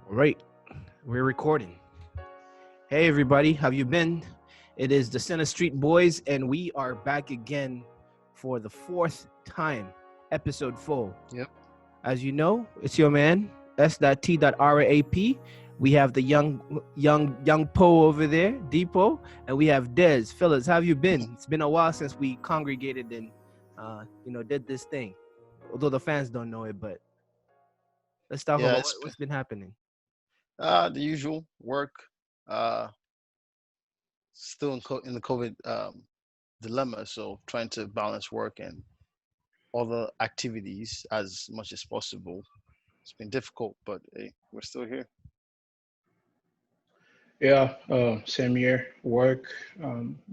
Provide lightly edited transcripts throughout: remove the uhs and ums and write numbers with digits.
All right, we're recording. Hey, everybody, how you been? It is the Center Street Boys, and we are back again for the fourth time, episode 4. Yep. As you know, it's your man S.T.RAP. We have the young Poe over there, Dipo, and we have Dez. Fellas, how have you been? It's been a while since we congregated and did this thing. Although the fans don't know it, but let's talk Yeah, about it's what's been happening. the usual work. Uh, Still in the COVID dilemma, so trying to balance work and other activities as much as possible. It's been difficult, but hey, we're still here. Yeah, same year. Work.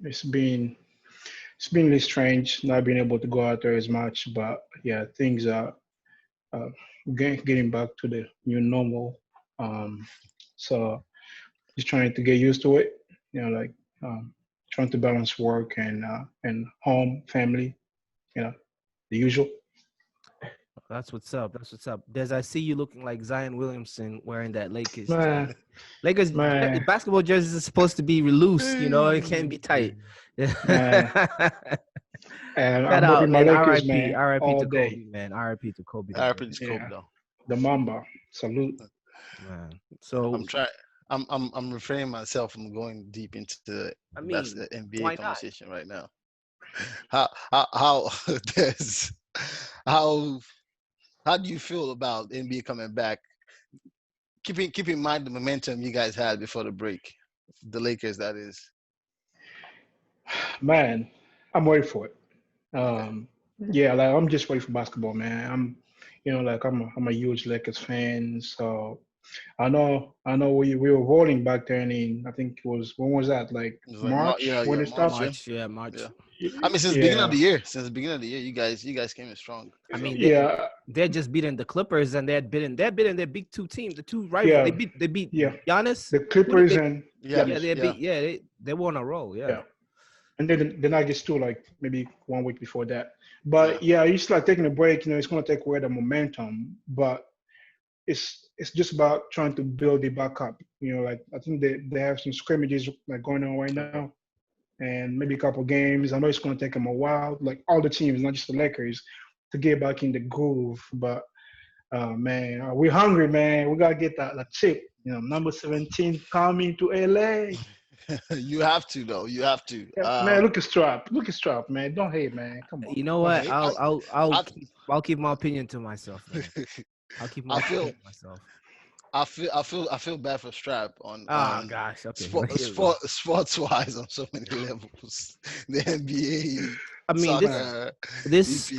It's been really strange not being able to go out there as much. But yeah, things are uh, getting back to the new normal. Um, so just trying to get used to it. You know, like trying to balance work and home, family. You know, the usual. That's what's up. That's what's up. Des, I see you looking like Zion Williamson wearing that Lakers jersey. Man, Lakers man, basketball jerseys are supposed to be loose, it can't be tight. man. And Shout I'm out, repping my man. Lakers, R.I.P. man, R.I.P. all to day. Kobe, man. R.I.P. to Kobe the I Great, pretty scope Yeah, though. the Mamba. Salute. man. So, I'm trying. I'm refraining myself from going deep into the I best mean, NBA why not? conversation right now. How there's how how do you feel about NBA coming back? Keep in mind the momentum you guys had before the break, the Lakers, that is. Man, I'm ready for it. Okay. Yeah, like I'm just ready for basketball, man. I'm a huge Lakers fan, so I know we were rolling back then in I think it was when was that like It was like March when it March, stopped. yeah, March, yeah, March. yeah. I mean, since the beginning of Yeah, the year, you guys came in strong. I So mean, yeah, they're just beating the Clippers, and they had beaten their big two teams, the two rivals. yeah, They beat yeah. Giannis. The Who did Clippers they? and yeah, yep, Yeah, yeah, they were on a roll. Yeah. yeah. And then the Nuggets too, like maybe 1 week before that. yeah. But yeah, you just like taking a break. It's gonna take away the momentum, but it's just about trying to build it back up. Like I think they have some scrimmages like going on right now, and maybe a couple games. I know it's going to take them a while, like all the teams, not just the Lakers, to get back in the groove. But man, we're hungry, man. We gotta get that chip. Number 17 coming to LA. You have to though. You have to. Yeah, man, look at Strap, man. Don't hate, man. Come on, You know don't what? hate. I I'll keep my opinion to myself, man. I'll keep my I opinion feel to myself. I feel bad for Strap Oh gosh. Okay. Here we go. sports wise on so many levels. The NBA, I mean, this Man, soccer, this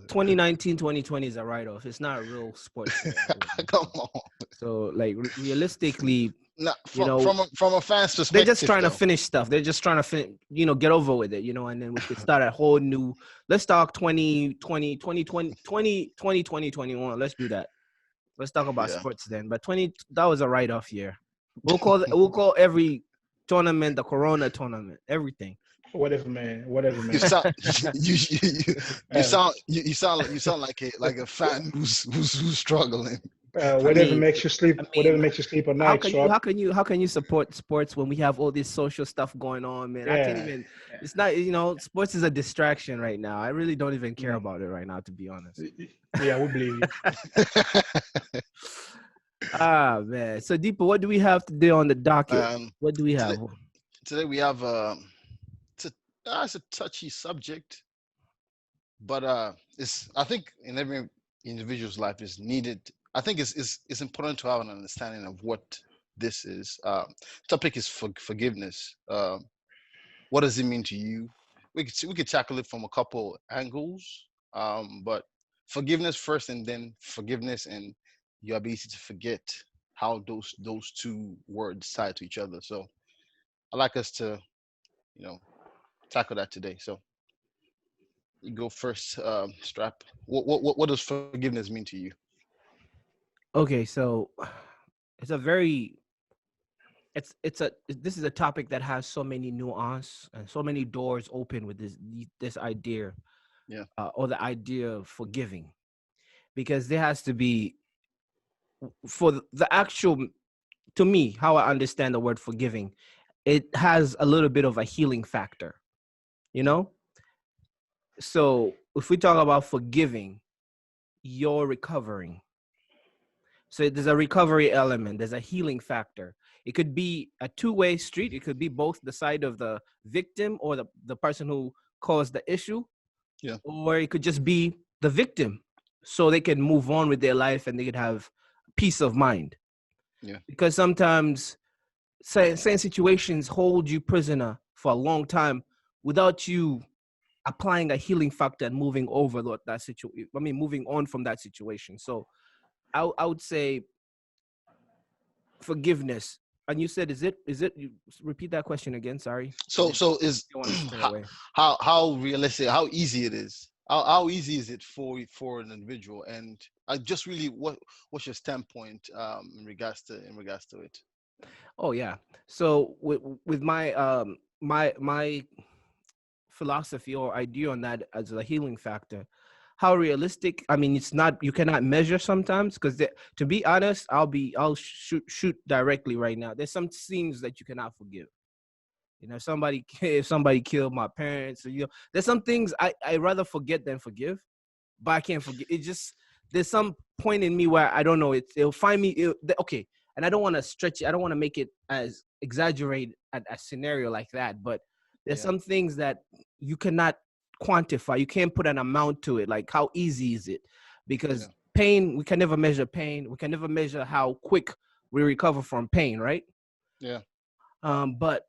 2019. 2020 is a write-off. It's not a real sports year anymore. Come on. So like realistically, Not you from know, a fan's they're just perspective trying to though. finish stuff. They're just trying to get over with it, and then we could start a whole new. Let's talk 2021. Let's do that. Let's talk about Yeah. sports then. But that was a write-off year. We'll call every tournament the Corona tournament. Everything. whatever, You man. sound Uh, you sound like a fan who's struggling. I whatever mean, makes you sleep, I whatever mean, makes you sleep at how night, can you how Strap. can you how can you support sports when we have all this social stuff going on, man? I can't Yeah, even. It's not. Sports is a distraction right now. I really don't even care yeah, about it right now, to be honest. yeah. We believe you. Ah, man. So, Deepa, what do we have today on the docket? um, What do we today have? today we have it's a it's a touchy subject, but it's I think in every individual's life is needed. I think it's important to have an understanding of what this is. Topic is forgiveness. What does it mean to you? We could tackle it from a couple angles, but forgiveness first, and then forgiveness and your ability to forget how those two words tie to each other. So I like us to you know tackle that today. So you go first, Strap. What does forgiveness mean to you? Okay, so it's a very this is a topic that has so many nuance and so many doors open with this idea, Yeah. or the idea of forgiving, because there has to be for the actual, to me, how I understand the word forgiving, it has a little bit of a healing factor, you know? So if we talk about forgiving, you're recovering. So there's a recovery element, there's a healing factor. It could be a two-way street. It could be both the side of the victim or the person who caused the issue, Yeah. or it could just be the victim so they can move on with their life and they could have peace of mind. Yeah. Because sometimes certain situations hold you prisoner for a long time without you applying a healing factor and moving over that situation. I mean, moving on from that situation. So I would say forgiveness. And you said, is it? You repeat that question again. Sorry. So is I want to stray away. how realistic, how easy it is? How easy is it for an individual? And I just really what's your standpoint in regards to it? Oh yeah. So with my my philosophy or idea on that as a healing factor, how realistic? I mean, it's not, you cannot measure sometimes, because to be honest, I'll shoot directly right now. There's some scenes that you cannot forgive. You know, if somebody killed my parents, or, there's some things I rather forget than forgive, but I can't forget. It just, there's some point in me where I don't know. It'll find me. Okay, and I don't want to stretch it. I don't want to make it as exaggerate a scenario like that. But there's Yeah. some things that you cannot quantify. You can't put an amount to it. Like, how easy is it? Because Yeah. pain, we can never measure pain. We can never measure how quick we recover from pain, right? Yeah. But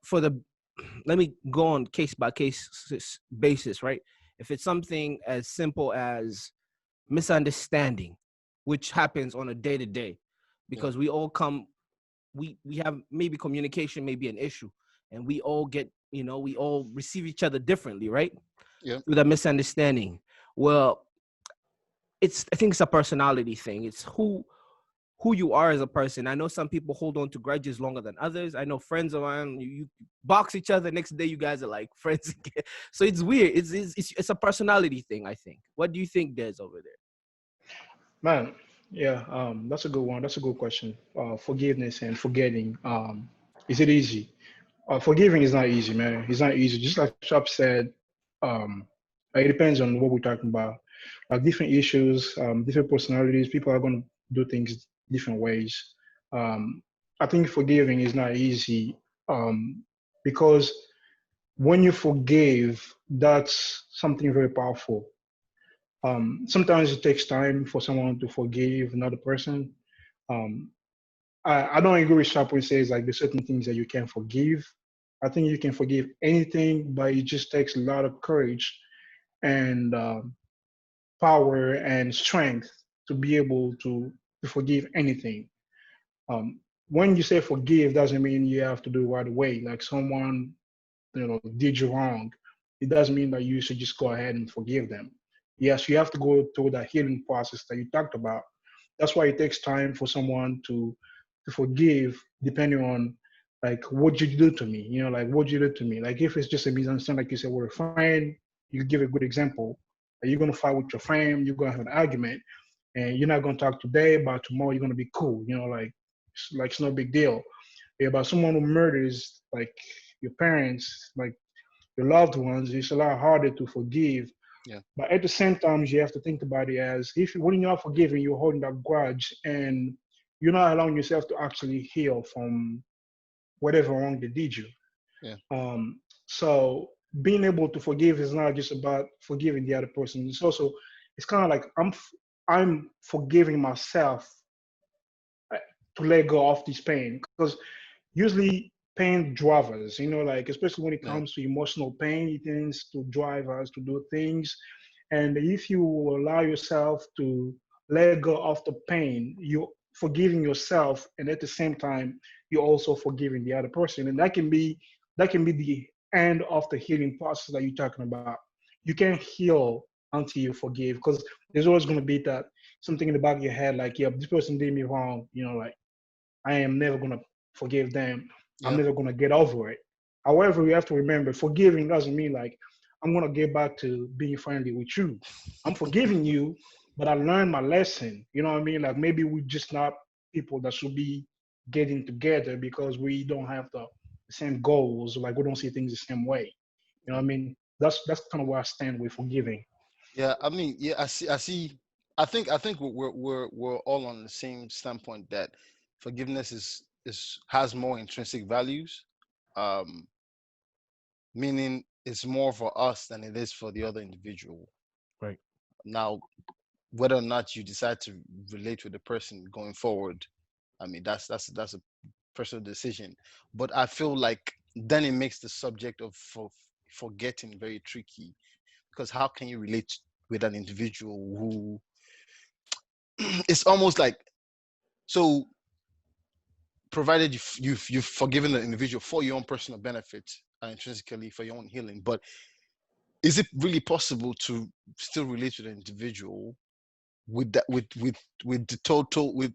let me go on case by case basis, right? If it's something as simple as misunderstanding, which happens on a day to day, because we all we have, maybe communication may be an issue, and we all get, we all receive each other differently, right? Yeah. With a misunderstanding. Well, I think it's a personality thing. It's who you are as a person. I know some people hold on to grudges longer than others. I know friends of mine, you box each other, next day you guys are like friends again. So it's weird. It's a personality thing, I think. What do you think there's over there? Man, yeah, that's a good one. That's a good question. Forgiveness and forgetting. Is it easy? Forgiving is not easy, man. It's not easy. Just like Shop said, um, it depends on what we're talking about. Like different issues, different personalities, people are going to do things different ways. Um, I think forgiving is not easy because when you forgive, that's something very powerful. Sometimes it takes time for someone to forgive another person. Um, I don't agree with Sharp when he says like there's certain things that you can forgive. I think you can forgive anything, but it just takes a lot of courage and power and strength to be able to forgive anything. When you say forgive, doesn't mean you have to do it right away. Like someone did you wrong, it doesn't mean that you should just go ahead and forgive them. Yes, you have to go through that healing process that you talked about. That's why it takes time for someone to forgive, depending on like what you do to me. Like what you did to me. Like if it's just a misunderstanding, like you said, we're a friend. You give a good example. You're gonna fight with your friend. You're gonna have an argument, and you're not gonna talk today, but tomorrow you're gonna be cool. Like it's no big deal. Yeah, but someone who murders like your parents, like your loved ones, it's a lot harder to forgive. Yeah. But at the same time, you have to think about it as if when you're forgiving, you're holding that grudge and you're not allowing yourself to actually heal from whatever wrong they did you. Yeah. So being able to forgive is not just about forgiving the other person. It's kind of like I'm forgiving myself to let go of this pain because usually pain drives us, like especially when it Yeah. comes to emotional pain, it tends to drive us to do things. And if you allow yourself to let go of the pain, you're forgiving yourself, and at the same time, you're also forgiving the other person. And that can be the end of the healing process that you're talking about. You can't heal until you forgive, because there's always going to be that something in the back of your head, like, yeah, this person did me wrong, like I am never going to forgive them. I'm Yeah. never going to get over it. However, we have to remember forgiving doesn't mean like I'm going to get back to being friendly with you. I'm forgiving you, but I learned my lesson. You know what I mean? Like maybe we just not people that should be getting together because we don't have the same goals, like we don't see things the same way. You know what I mean? That's kind of where I stand with forgiving. Yeah, I mean, yeah, I see. I think we're all on the same standpoint that forgiveness is has more intrinsic values, um, meaning it's more for us than it is for the other individual. Right. Now, whether or not you decide to relate with the person going forward, I mean, that's a personal decision. But I feel like then it makes the subject of forgetting very tricky, because how can you relate with an individual who it's almost like, so provided you've forgiven the individual for your own personal benefit and intrinsically for your own healing, but is it really possible to still relate to the individual with that with the total with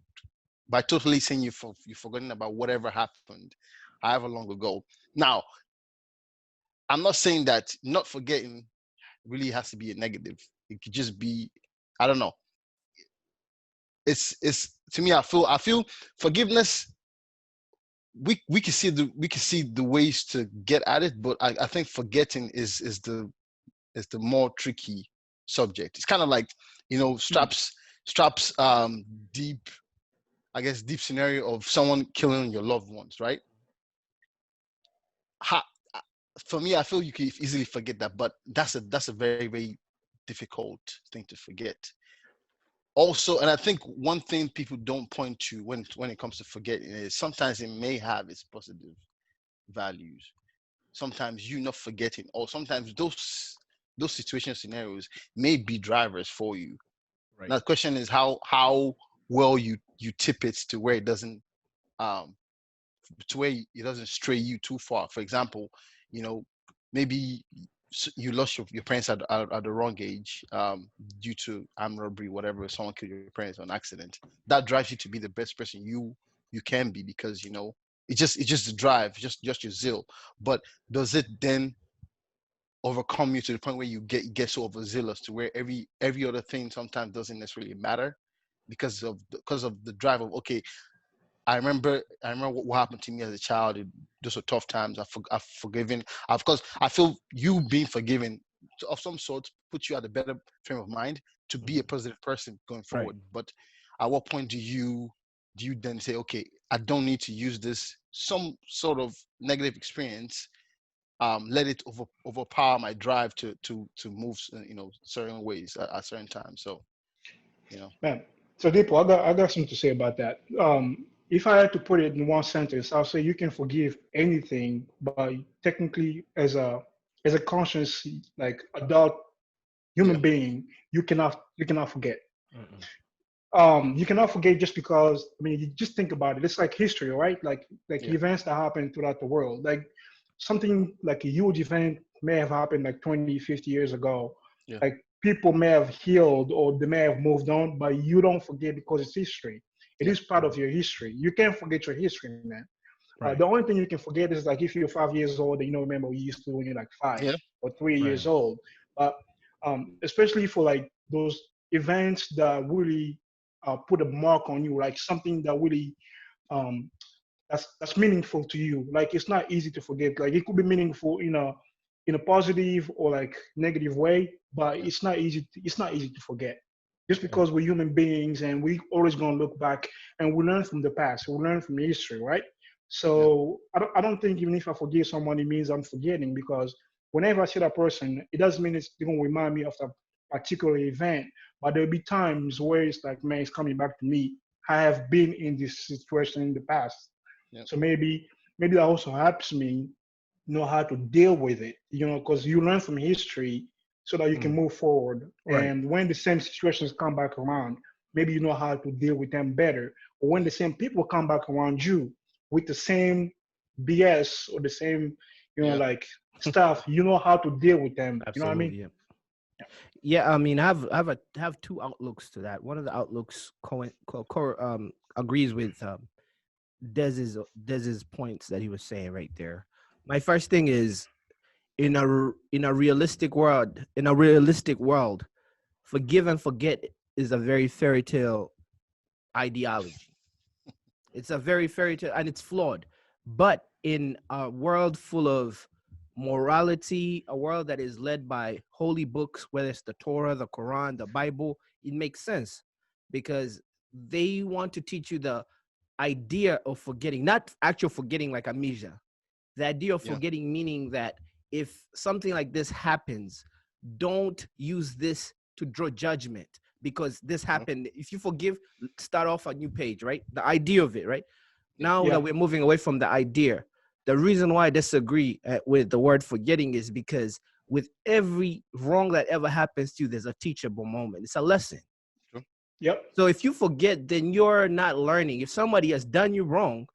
by totally saying you've forgotten about whatever happened however long ago? Now, I'm not saying that not forgetting really has to be a negative. It could just be, I don't know. It's to me, I feel forgiveness, we can see the ways to get at it, but I think forgetting is the more tricky subject. It's kind of like, straps deep, I guess, deep scenario of someone killing your loved ones, right? How, for me, I feel you can easily forget that, but that's a very, very difficult thing to forget. Also, and I think one thing people don't point to when it comes to forgetting is sometimes it may have its positive values. Sometimes you not forgetting, or sometimes those situation scenarios may be drivers for you. Right. Now the question is how well you tip it to where it doesn't um it doesn't stray you too far. For example, you know, maybe you lost your parents at the wrong age, due to armed robbery, whatever. Someone killed your parents on accident. That drives you to be the best person you can be, because it's just the drive, just your zeal. But does it then overcome you to the point where you get so overzealous to where every other thing sometimes doesn't necessarily matter because of the drive of, okay, I remember what happened to me as a child. Those were tough times. I've forgiven. Of course, I feel you being forgiven of some sort puts you at a better frame of mind to be a Mhm. positive person going Right. forward. But at what point do you then say, okay, I don't need to use this some sort of negative experience, let it overpower my drive to move, certain ways at certain times. So, you know, Man, so Deepo, I got something to say about that. If I had to put it in one sentence, I'll say you can forgive anything, but technically, as a conscious, like adult yeah, human being, you cannot forget. Mm-mm. You cannot forget just because, I mean, you just think about it. It's like history, right? Like yeah, events that happen throughout the world. Like something like a huge event may have happened like 20, 50 years ago. yeah, Like people may have healed or they may have moved on, but you don't forget because it's history. It yeah, is part of your history. You can't forget your history, man. The Right. only thing you can forget is like if you're 5 years old and you don't remember what you used to do when you're like five yeah, or 3 years Right. old. But especially for like those events that really put a mark on you, like something that really um, that's meaningful to you. Like it's not easy to forget. Like it could be meaningful in a positive or like negative way, but yeah, it's not easy to forget. Just Right. because we're human beings and we always gonna look back and we learn from the past, we learn from history, right? yeah, So I don't think even if I forgive someone, it means I'm forgetting because whenever I see that person, it doesn't mean it's going to remind me of that particular event, but there'll be times where it's like, man, it's coming back to me. I have been in this situation in the past, yeah, so maybe that also helps me know how to deal with it, because you learn from history so that you can Mm. move forward. Right. And when the same situations come back around, maybe you know how to deal with them better. Or when yeah, the same people come back around you with the same BS or the same, yeah, like stuff, you know how to deal with them. You know what I mean? Absolutely. Yeah. Yeah. I mean, I have two outlooks to that. One of the outlooks agrees with Dez's points that he was saying right there. My first thing is in a realistic world, forgive and forget is a very fairy tale ideology. It's a very fairy tale and it's flawed. But in a world full of morality, a world that is led by holy books, whether it's the Torah, the Quran, the Bible, it makes sense because they want to teach you the idea of forgetting, not actual forgetting like amnesia. The idea of Yeah. forgetting meaning that if something like this happens, don't use this to draw judgment because this happened. If you forgive, start off a new page, right? The idea of it, right? Now Yeah. that we're moving away from the idea, the reason why I disagree with the word forgetting is because with every wrong that ever happens to you, there's a teachable moment. It's a lesson. Yep. So if you forget, then you're not learning. If somebody has done you wrong,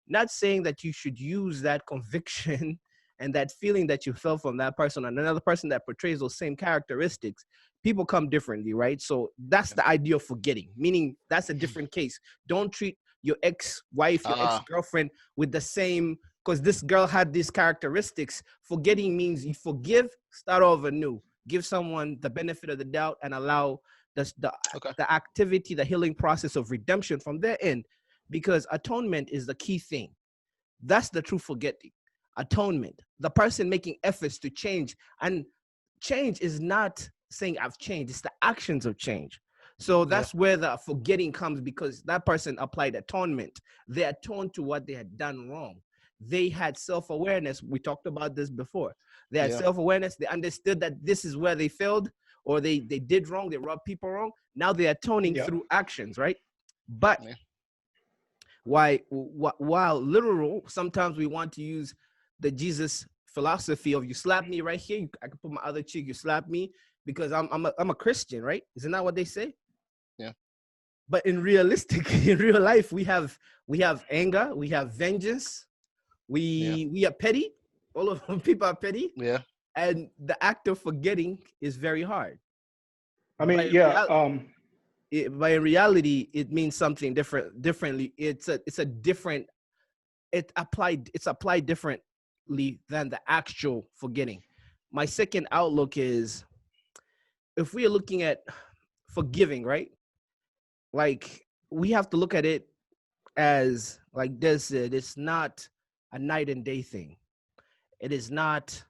not saying that you should use that conviction and that feeling that you felt from that person and another person that portrays those same characteristics. People come differently, right? So that's the idea of forgetting, meaning that's a different case. Don't treat your ex-wife, your ex-girlfriend with the same, because this girl had these characteristics. Forgetting means you forgive, start over new, give someone the benefit of the doubt and allow the activity, the healing process of redemption from their end, because atonement is the key thing. That's the true forgetting. Atonement, the person making efforts to change. And change is not saying I've changed, it's the actions of change. So that's where the forgetting comes, because that person applied atonement. They atoned to what they had done wrong. They had self-awareness. We talked about this before. They had self-awareness. They understood that this is where they failed or they did wrong. They rubbed people wrong. Now they're atoning through actions, right? But while literal, sometimes we want to use the Jesus philosophy of you slap me right here, I can put my other cheek, you slap me because I'm a Christian, right? Isn't that what they say? Yeah. But in real life, we have anger, we have vengeance, we are petty. All of them people are petty. Yeah. And the act of forgetting is very hard. I mean, But in reality, it means something differently. It's applied differently than the actual forgetting. My second outlook is, if we are looking at forgiving, right? Like, we have to look at it as like this. It's not a night and day thing. It is not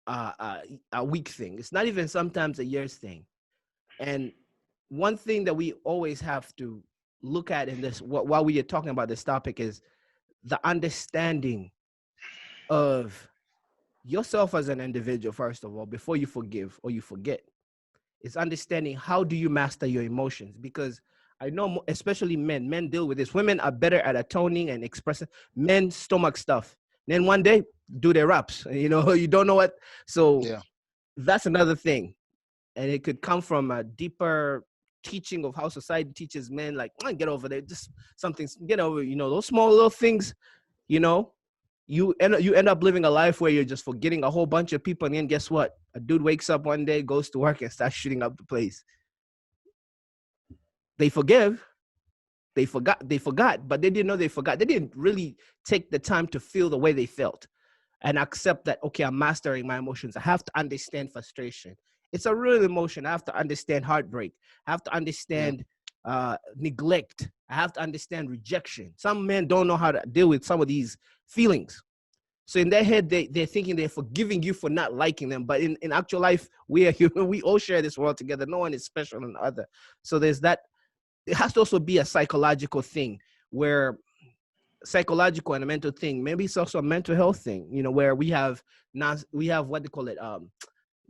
a week thing. It's not even sometimes a year's thing. And one thing that we always have to look at in this, while we are talking about this topic, is the understanding of yourself as an individual, first of all, before you forgive or you forget. It's understanding how do you master your emotions, because I know especially men deal with this. Women are better at atoning and expressing. Men stomach stuff. Then one day do their raps. You don't know what. So that's another thing. And it could come from a deeper teaching of how society teaches men, like, get over there, just something, get over, those small little things, you end up living a life where you're just forgetting a whole bunch of people. And then guess what? A dude wakes up one day, goes to work and starts shooting up the place. They forgive. They forgot, but they didn't know they forgot. They didn't really take the time to feel the way they felt and accept that, okay, I'm mastering my emotions. I have to understand frustration. It's a real emotion. I have to understand heartbreak. I have to understand neglect. I have to understand rejection. Some men don't know how to deal with some of these feelings. So in their head, they're thinking they're forgiving you for not liking them. But in actual life, we are human. We all share this world together. No one is special than the other. So there's that. It has to also be a psychological thing, where psychological and a mental thing. Maybe it's also a mental health thing, where we have what they call it,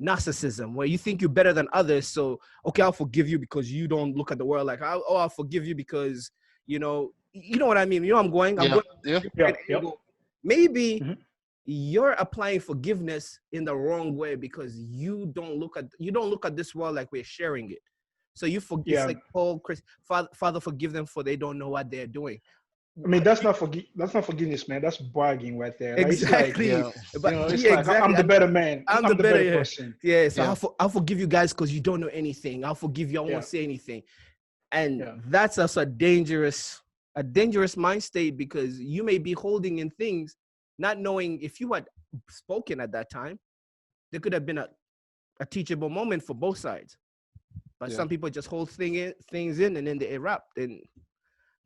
narcissism, where you think you're better than others. So, okay, I'll forgive you because you don't look at the world like, I'll forgive you because, you know what I mean? I'm going. Maybe you're applying forgiveness in the wrong way because you don't look at this world like we're sharing it. So you forget. It's like Paul, Father, forgive them for they don't know what they're doing. I mean, that's not forgiveness, man. That's bragging right there. Exactly. I'm the better man. I'm the better person. Yeah. So I'll forgive you guys because you don't know anything. I'll forgive you. I won't say anything. And that's also a dangerous mind state, because you may be holding in things, not knowing if you had spoken at that time, there could have been a teachable moment for both sides. But some people just hold things in and then they erupt. And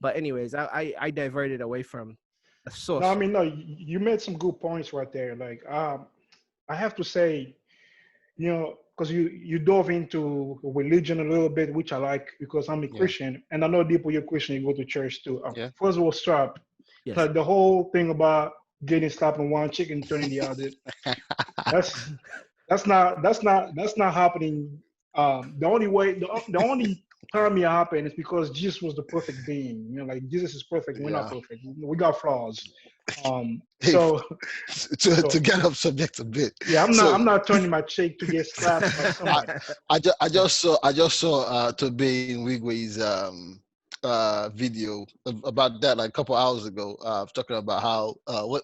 But anyways, I diverted away from the No, I source. mean, no, you made some good points right there. Like, I have to say, because you dove into religion a little bit, which I like because I'm a Yeah, Christian, and I know Deepo, you're Christian, you go to church too. yeah. First of all, Strap, Yes. like the whole thing about getting slapped in one chicken turning the other, that's that's not happening. The only way, the only time it happened is because Jesus was the perfect being. Like Jesus is perfect. We're not Yeah. perfect. We got flaws. Hey, So to so get off subject a bit. yeah, I'm not So I'm not turning my cheek to get slapped by I somebody. I just saw Tobe in Wigway's video about that like a couple hours ago, talking about how what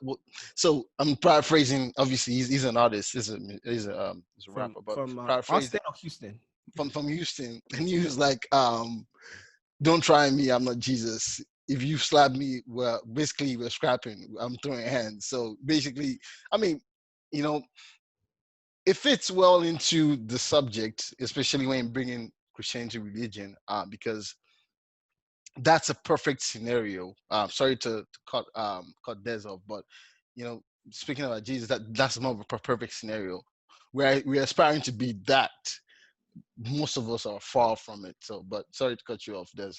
so I'm paraphrasing. Obviously he's an artist, he's a from rapper, but from paraphrasing Austin or Houston. from Houston, and he was like, don't try me, I'm not Jesus. If you slap me, well, basically we're scrapping, I'm throwing hands. So basically, I mean, you know, it fits well into the subject, especially when bringing Christianity religion, because that's a perfect scenario. Sorry to cut Des off, but you know, speaking about Jesus, that's more of a perfect scenario. We're aspiring to be that. Most of us are far from it. So, but sorry to cut you off, Des.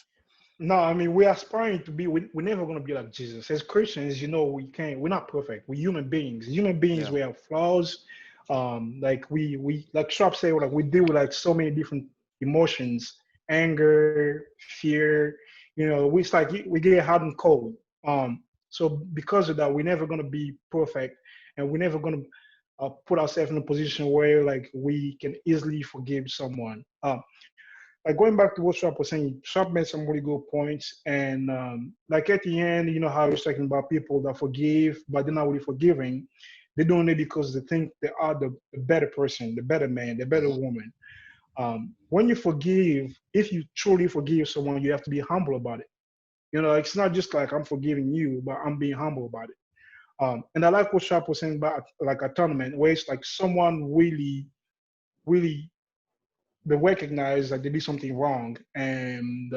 No, I mean we're aspiring to be. We're never gonna be like Jesus. As Christians, we can't. We're not perfect. We're human beings. Human beings, Yeah, we have flaws. Like we like Sharp say, like we deal with like so many different emotions, anger, fear. We it's like we get hot and cold. So because of that, we're never gonna be perfect, and we're never gonna put ourselves in a position where like we can easily forgive someone. Like going back to what Sharp was saying, Sharp made some really good points. And like at the end, you know how he's talking about people that forgive, but they're not really forgiving. They're doing it because they think they are the better person, the better man, the better hmm woman. When you forgive, if you truly forgive someone, you have to be humble about it. It's not just like I'm forgiving you, but I'm being humble about it. And I like what Sharp was saying about like a tournament where it's like someone really they recognize like they did something wrong, and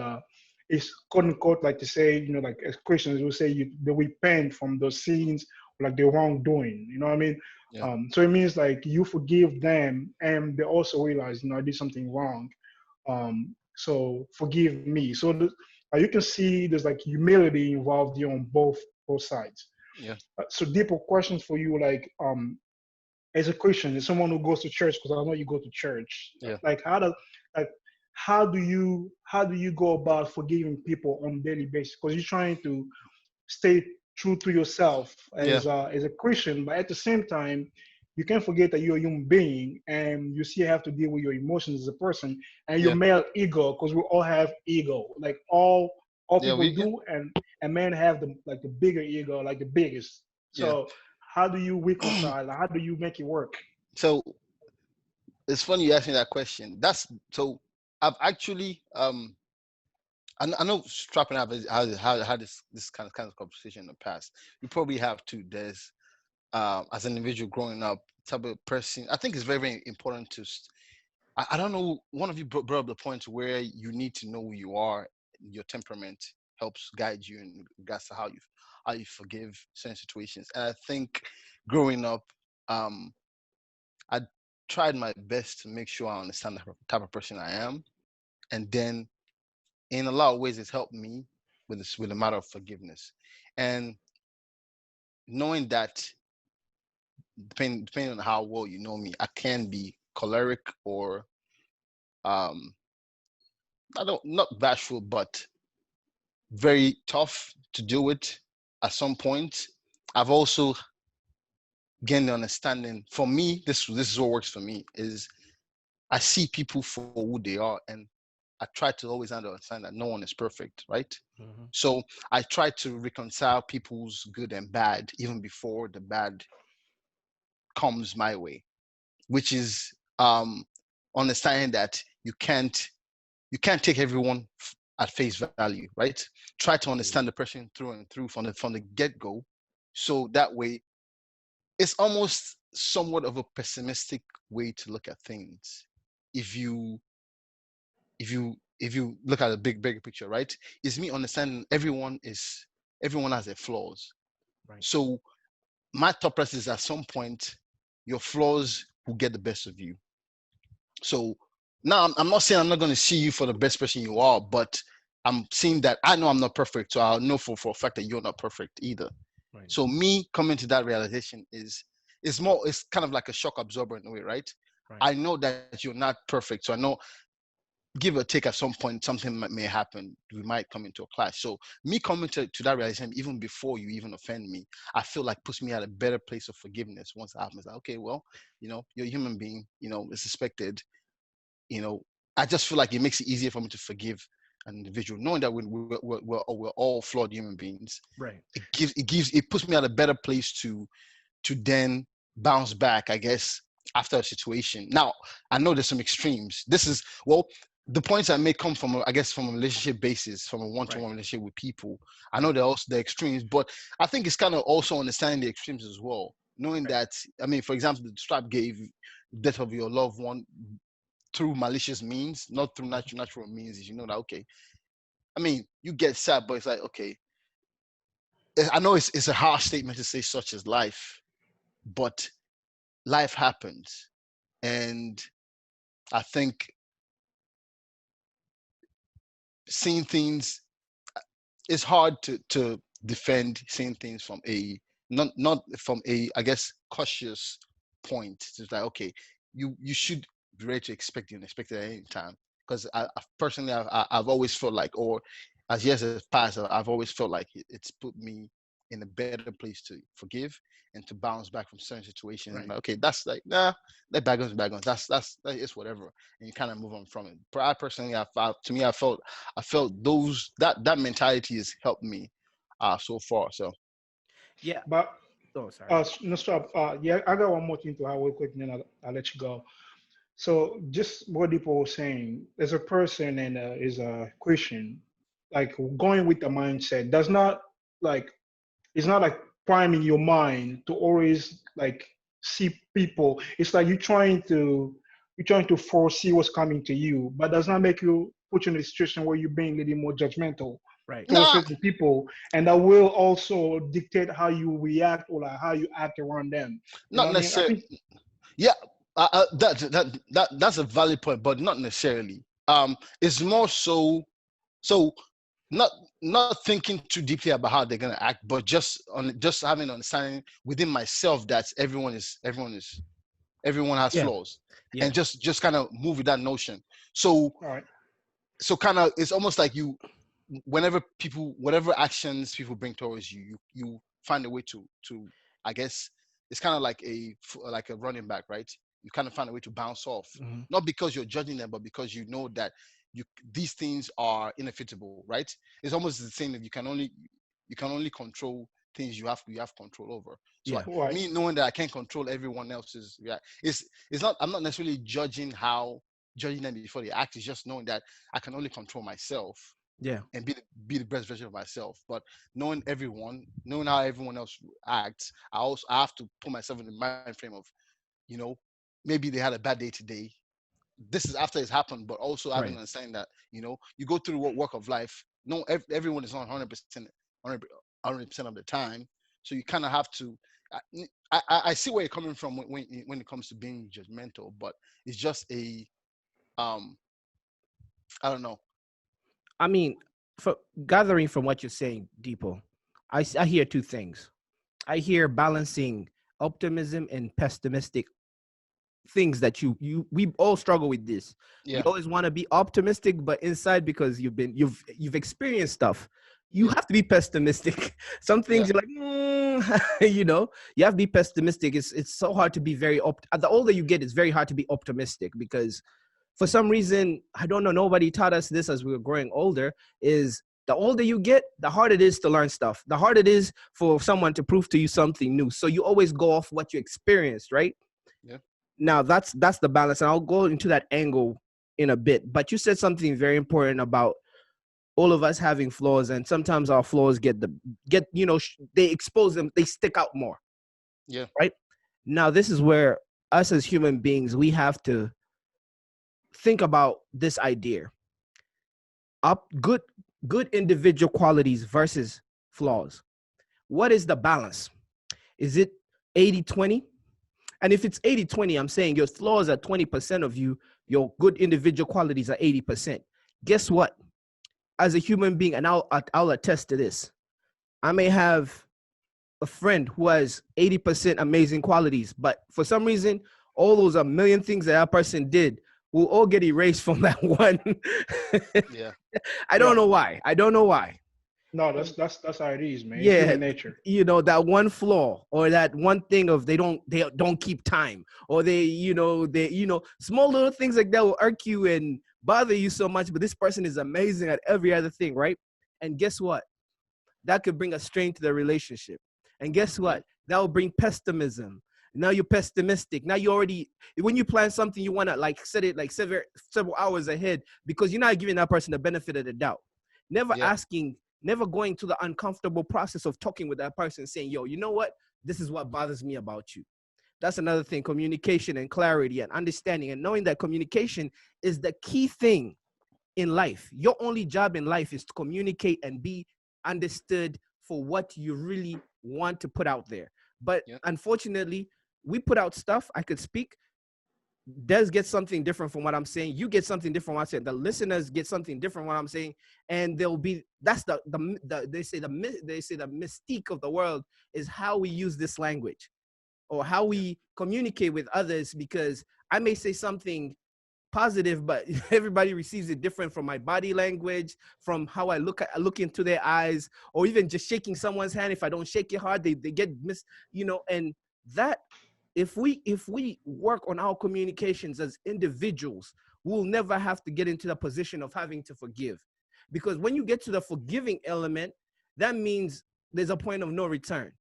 it's quote unquote like to say, like as Christians we say they repent from those sins, like the wrongdoing. You know what I mean? yeah, So it means like you forgive them, and they also realize, I did something wrong. So forgive me. So you can see there's like humility involved here on both sides. yeah, So deeper questions for you, like as a Christian, as someone who goes to church, because I know you go to church, yeah. like like how do you go about forgiving people on a daily basis? Because you're trying to stay true to yourself Yeah, as a Christian, but at the same time, you can't forget that you're a human being and you still have to deal with your emotions as a person and your yeah, male ego, because we all have ego, like all yeah. people We do, and men have the bigger ego, like the biggest. yeah. So how do you reconcile? How do you make it work? So it's funny you asked me that question. That's so. I've actually I know Strap and I have had this kind of conversation in the past. We probably have too. There's as an individual growing up, type of person. I think it's very very important to. I don't know. One of you brought up the point where you need to know who you are. Your temperament helps guide you in regards to how you forgive certain situations. And I think growing up, um, I tried my best to make sure I understand the type of person I am, and then in a lot of ways, it's helped me with the matter of forgiveness, and knowing that depending on how well you know me, I can be choleric or um, I don't not bashful, but very tough to deal with at some point. I've also gained the understanding. For me, this is what works for me is I see people for who they are, and I try to always understand that no one is perfect, right? Mhm. So I try to reconcile people's good and bad even before the bad comes my way, which is understanding that you can't take everyone at face value, right? Try to understand the person through and through from the get-go, so that way it's almost somewhat of a pessimistic way to look at things. If you if you if you look at the bigger picture, right, is me understanding everyone has their flaws. Right. So my thought process is at some point your flaws will get the best of you. So now I'm not saying I'm not going to see you for the best person you are, but I'm seeing that I know I'm not perfect, so I'll know for a fact that you're not perfect either. Right. So me coming to that realization it's kind of like a shock absorber in a way, right? Right. I know that you're not perfect, so I know give or take at some point something may happen. We might come into a clash. So me coming to that realization even before you even offend me, I feel like puts me at a better place of forgiveness once it happens. Like, okay, well, you're a human being, it's expected. you know, I just feel like it makes it easier for me to forgive an individual, knowing that we're all flawed human beings. Right. It puts me at a better place to then bounce back, I guess, after a situation. Now, I know there's some extremes. The points I make come from, I guess, from a relationship basis, from a one-to-one relationship with people. I know there are also the extremes, but I think it's kind of also understanding the extremes as well. Knowing that, I mean, for example, the strap gave death of your loved one through malicious means, not through natural means. Is that okay? I mean, you get sad, but it's like, okay, I know it's a harsh statement to say such as life, but life happens, and I think seeing things, it's hard to defend seeing things from a not from a, I guess, cautious point. It's like, okay, you should be ready to expect the unexpected at any time. Because personally, I've always felt like, or as years have passed, I've always felt like it's put me in a better place to forgive and to bounce back from certain situations. Right. Like, okay, that's like, nah, let bygones be bygones. That is whatever, and you kind of move on from it. But I personally, I felt that mentality has helped me so far. So Yeah. But Oh, sorry. no stop. Yeah, I got one more thing to add real quick, and then I'll let you go. So just what people were saying, as a person and is a Christian, like going with the mindset does not like it's not like priming your mind to always like see people. It's like you're trying to foresee what's coming to you, but does not make you put you in a situation where you're being a little more judgmental Right. towards nah, certain people, and that will also dictate how you react or like how you act around them. You know not what I mean? I necessarily. think Yeah, that's a valid point, but not necessarily. It's more so not not thinking too deeply about how they're gonna act, but just having an understanding within myself that everyone has Yeah. flaws, Yeah. and just kind of move with that notion. So all right. kind of it's almost like whatever actions people bring towards you find a way to I guess it's kind of like a running back, right? You kind of find a way to bounce off, Hmm. not because you're judging them, but because you know that these things are inevitable, right? It's almost the same. If you can only control things you have control over. So Yeah. All right. me knowing that I can't control everyone else's it's not, I'm not necessarily judging them before they act. It's just knowing that I can only control myself Yeah. and be the best version of myself. But knowing how everyone else acts, I have to put myself in the mind frame of, you know, maybe they had a bad day today. This is after it's happened, but also having Right. understanding that, you go through what work of life. No, everyone is not 100%, 100% of the time. So you kind of have to. I see where you're coming from when it comes to being judgmental, but it's just um I don't know. I mean, for gathering from what you're saying, Deepo, I hear two things. I hear balancing optimism and pessimistic things that we all struggle with this. We Yeah, always want to be optimistic, but inside, because you've experienced stuff, you yeah, have to be pessimistic. Some yeah, things you're like, you have to be pessimistic. It's so hard to be the older you get, it's very hard to be optimistic because for some reason, I don't know, nobody taught us this as we were growing older, is the older you get, the harder it is to learn stuff. The harder it is for someone to prove to you something new. So you always go off what you experienced, right? yeah, Now that's the balance. And I'll go into that angle in a bit. But you said something very important about all of us having flaws, and sometimes our flaws they expose them, they stick out more, yeah, right? Now this is where us as human beings, we have to think about this idea. good individual qualities versus flaws. What is the balance? Is it 80-20? And if it's 80-20, I'm saying your flaws are 20% of you, your good individual qualities are 80%. Guess what? As a human being, and I'll attest to this, I may have a friend who has 80% amazing qualities, but for some reason, all those a million things that person did will all get erased from that one. Yeah. I don't know why. I don't know why. No, that's how it is, man. It's Yeah, human nature. you know, that one flaw or that one thing of they don't keep time, or they small little things like that will irk you and bother you so much, but this person is amazing at every other thing, right? And guess what? That could bring a strain to the relationship. And guess what? That will bring pessimism. Now you're pessimistic. Now you already, when you plan something, you want to like set it like several hours ahead because you're not giving that person the benefit of the doubt. Never going to the uncomfortable process of talking with that person, saying, yo, you know what? This is what bothers me about you. That's another thing, communication and clarity and understanding and knowing that communication is the key thing in life. Your only job in life is to communicate and be understood for what you really want to put out there. But unfortunately, we put out stuff. I could speak. Des get something different from what I'm saying. You get something different from what I'm saying. The listeners get something different from what I'm saying. And that's they say the mystique of the world is how we use this language or how we communicate with others, because I may say something positive, but everybody receives it different from my body language, from how I look into their eyes, or even just shaking someone's hand. If I don't shake it hard, they get and that if we work on our communications as individuals, we'll never have to get into the position of having to forgive. Because when you get to the forgiving element, that means there's a point of no return.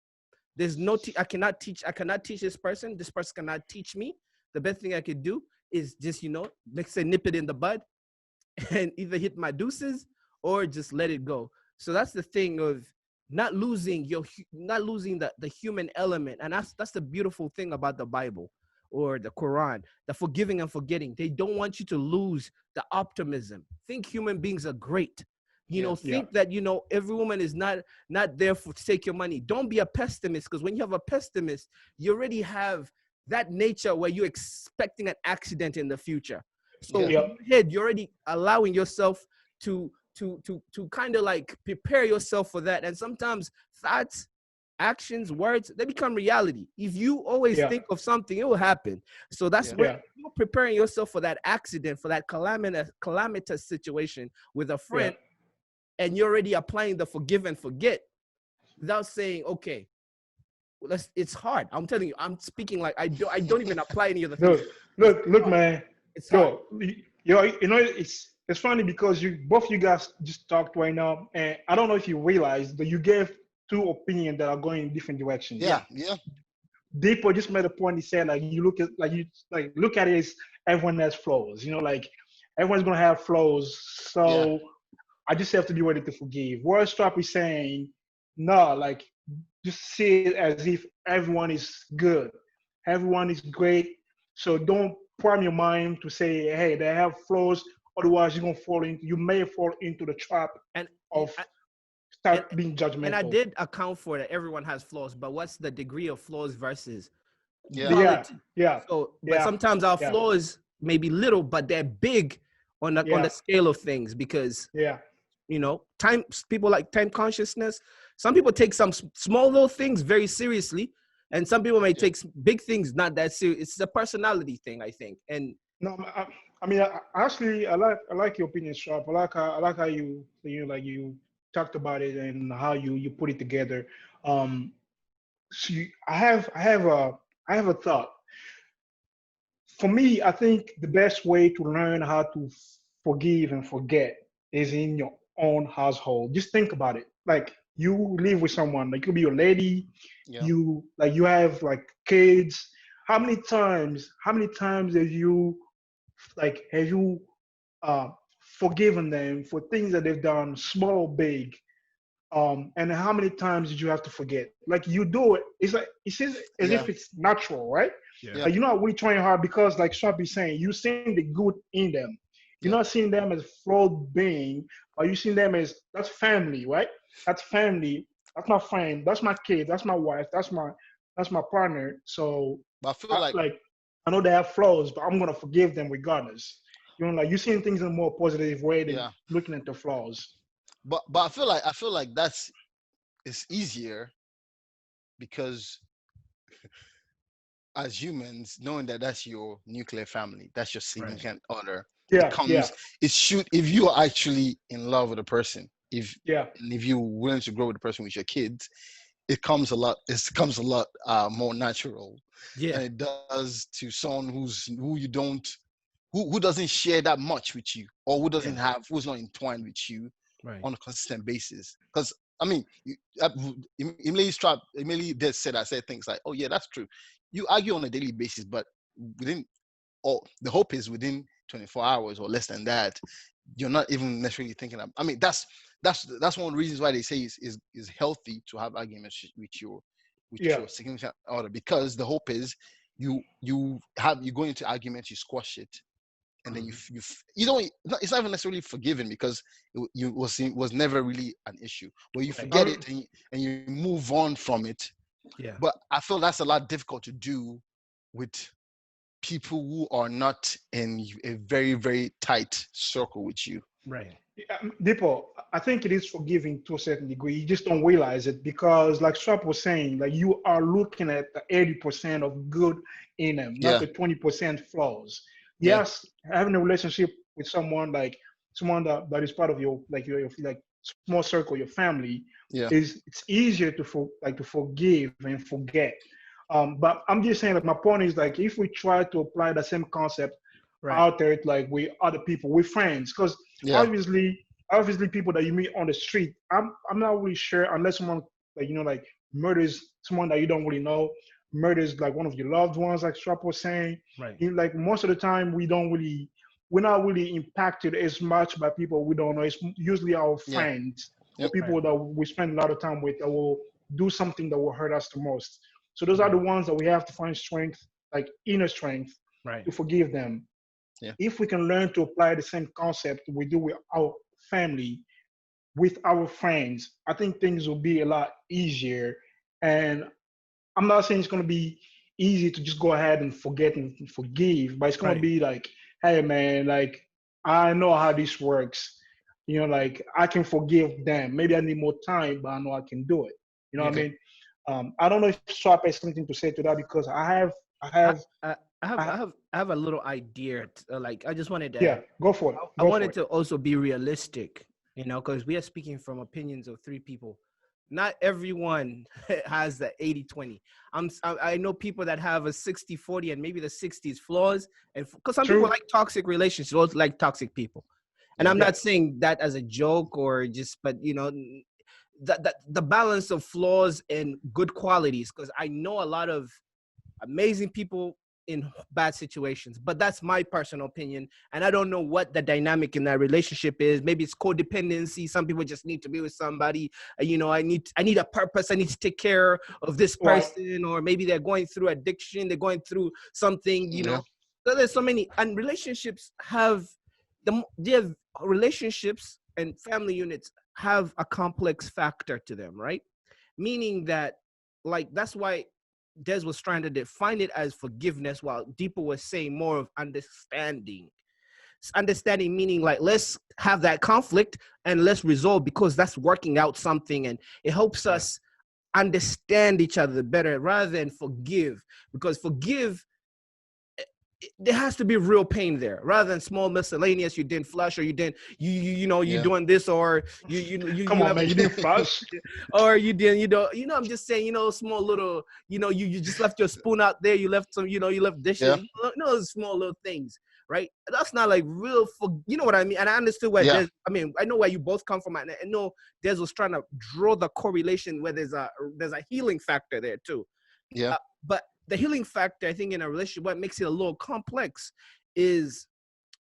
There's no I cannot teach this person cannot teach me. The best thing I could do is just, let's say nip it in the bud and either hit my deuces or just let it go. So that's the thing of not losing the human element. And that's the beautiful thing about the Bible or the Quran, the forgiving and forgetting. They don't want you to lose the optimism. Think human beings are great. Think that, every woman is not there to take your money. Don't be a pessimist, because when you have a pessimist, you already have that nature where you're expecting an accident in the future. So in your head, you're already allowing yourself to kind of like prepare yourself for that. And sometimes thoughts, actions, words, they become reality. If you always think of something, it will happen. So that's where you're preparing yourself for that accident, for that calamitous situation with a friend, and you're already applying the forgive and forget without saying, okay, it's hard. I'm telling you, I'm speaking like I don't even apply any of the things. Look, man. It's hard. It's funny because both you guys just talked right now, and I don't know if you realize that you gave two opinions that are going in different directions. Yeah. Dipo just made a point. He said you look at it as everyone has flaws. Like everyone's gonna have flaws. So I just have to be ready to forgive. Boyz Strap is saying no, like just see it as if everyone is good, everyone is great. So don't prime your mind to say, hey, they have flaws. Otherwise, you may fall into the trap of being judgmental. And I did account for that everyone has flaws, but what's the degree of flaws versus quality? But sometimes our flaws may be little, but they're big on the scale of things, because people like time consciousness. Some people take some small little things very seriously, and some people may take big things not that serious. It's a personality thing, I think. And no, I mean, I like your opinion, Strap. I like how you talked about it and how you put it together. So I have a thought. For me, I think the best way to learn how to forgive and forget is in your own household. Just think about it. Like you live with someone, like it could be your lady, you have like kids. How many times have you forgiven them for things that they've done, small or big? And how many times did you have to forget? Like you do it, it's as if it's natural, right? Like you're not really trying hard because, like Strap is saying, you seeing the good in them. You're Yeah. not seeing them as flawed being, but you seeing them as that's family, right? That's family. That's my friend. That's my kid. That's my wife. That's my partner. So But I feel like, like I know they have flaws, but I'm gonna forgive them regardless. Like you're seeing things in a more positive way than yeah. looking at the flaws. But I feel like that's it's easier because as humans, knowing that that's your nuclear family, that's your Right. significant other, Yeah, yeah, becomes it should if you are actually in love with a person, yeah, if you're willing to grow with the person with your kids, it comes a lot more natural Yeah. than it does to someone who you don't who doesn't share that much with you, or Yeah. who's not entwined with you Right. on a consistent basis. Because I mean, Emily did said I said things like, "Oh yeah, that's true." You argue on a daily basis, but within or the hope is within 24 hours or less than that, you're not even necessarily thinking of. I mean, that's one of the reasons why they say is healthy to have arguments with yeah. your significant other, because the hope is you go into arguments, you squash it, and then Mhm. you don't it's not even necessarily forgiven because was never really an issue, but you Right. forget it and you move on from it. Yeah. But I feel that's a lot difficult to do with people who are not in a very very tight circle with you. Right. Dipo, I think it is forgiving to a certain degree. You just don't realize it because, like Strap was saying, like you are looking at the 80% of good in them, not Yeah, the 20% flaws. yeah, Yes, having a relationship with someone like someone that is part of your your like small circle, your family, yeah, is it's easier to forgive and forget. But I'm just saying, like my point is like if we try to apply the same concept Right. out there like with other people, with friends, because yeah, obviously people that you meet on the street, I'm not really sure unless someone like like murders someone that you don't really know, murders like one of your loved ones, like Strap was saying. Right. Like most of the time we're not really impacted as much by people we don't know. It's usually our yeah, friends or yep, Right. people that we spend a lot of time with that will do something that will hurt us the most. So those are the Right. ones that we have to find strength, like inner strength, Right. to forgive them. yeah, If we can learn to apply the same concept we do with our family, with our friends, I think things will be a lot easier. And I'm not saying it's going to be easy to just go ahead and forget and forgive, but it's going to Right. be like, hey, man, like, I know how this works. Like, I can forgive them. Maybe I need more time, but I know I can do it. You know what I okay. mean? I don't know if Swap has something to say to that because I I, have, I, I have I, I have I have a little idea. Like I just wanted to yeah, go for it. I Go for wanted it. to also be realistic, because we are speaking from opinions of three people. Not everyone has the 80-20. I know people that have a 60-40 and maybe the 60 is flaws. And because some people True. like toxic relationships, also like toxic people. And Yeah, I'm Yeah. not saying that as a joke or just, but the balance of flaws and good qualities, because I know a lot of amazing people in bad situations, but that's my personal opinion, and I don't know what the dynamic in that relationship is. Maybe it's codependency. Some people just need to be with somebody. I need a purpose. I need to take care of this Right. person, or maybe they're going through addiction. They're going through something. yeah, So there's so many, and relationships have their relationships and family units have a complex factor to them, right? Meaning that, like, that's why Des was trying to define it as forgiveness, while Deepa was saying more of understanding. Understanding meaning like, let's have that conflict and let's resolve, because that's working out something, and it helps Right. us understand each other better rather than forgive. Because forgive, there has to be real pain there, rather than small miscellaneous. You didn't flush, or you didn't, you yeah, doing this, or you Come on, left, man. You didn't flush. or you didn't, I'm just saying, small little, you just left your spoon out there, you left some, you left dishes, yeah, small little things, right? That's not like real for, you know what I mean? And I understood where yeah, I know where you both come from. And I know Des was trying to draw the correlation where there's a healing factor there too. yeah, But the healing factor, I think, in a relationship, what makes it a little complex is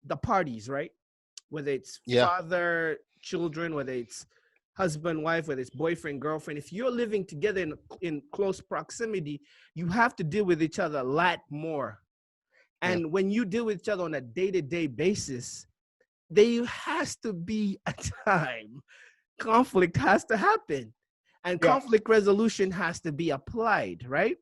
the parties, right? Whether it's yeah, father, children, whether it's husband, wife, whether it's boyfriend, girlfriend. If you're living together in close proximity, you have to deal with each other a lot more. yeah, And when you deal with each other on a day-to-day basis, there has to be a time conflict has to happen, and Yeah. conflict resolution has to be applied, right?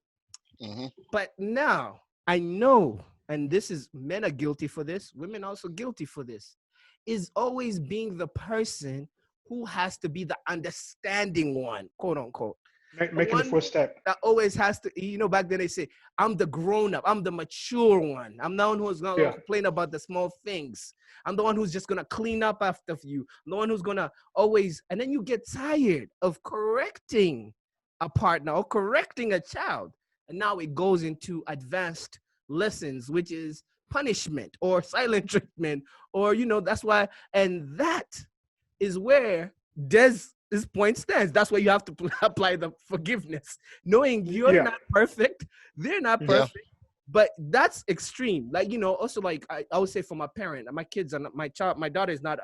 Mm-hmm. But now I know, and this is, men are guilty for this, women also guilty for this, is always being the person who has to be the understanding one, quote unquote. The Making the one first step. that always has to, back then they say, I'm the grown up, I'm the mature one. I'm the one who's not gonna Yeah. complain about the small things. I'm the one who's just gonna clean up after you. I'm the one who's gonna always, and then you get tired of correcting a partner or correcting a child. And now it goes into advanced lessons, which is punishment or silent treatment, or, that's why, and that is where Des' point stands. That's where you have to apply the forgiveness, knowing you're Yeah. not perfect, they're not Mhm. Yeah. perfect. But that's extreme. Like, also, like, I would say for my parent, my kids and my daughter is not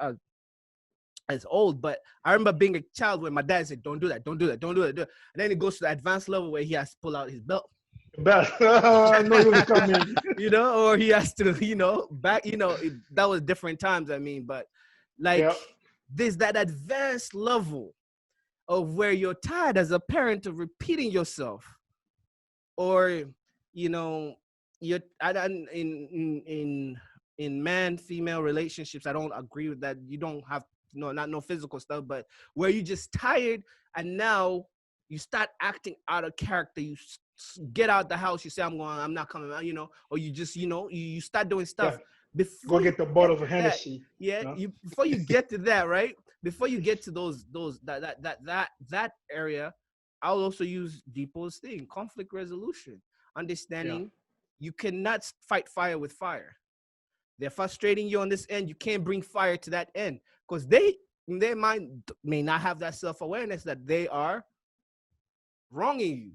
as old, but I remember being a child when my dad said, don't do that, don't do that, don't do that. And then it goes to the advanced level where he has to pull out his belt. But I know it was coming. Or he has to, back, that was different times. I mean, but like, Yeah. there's that advanced level of where you're tired as a parent of repeating yourself, or you're in man female relationships. I don't agree with that. You don't have no physical stuff, but where you just tired, and now you start acting out of character. You get out the house, you say, I'm not coming out, or you just, you start doing stuff Yeah. before Go you get the get bottle of to that. Hennessy. Yeah, No? before you get to that, right? Before you get to that area, I'll also use Dipo's thing, conflict resolution, understanding you cannot fight fire with fire. They're frustrating you on this end. You can't bring fire to that end, because they, in their mind, may not have that self-awareness that they are wronging you,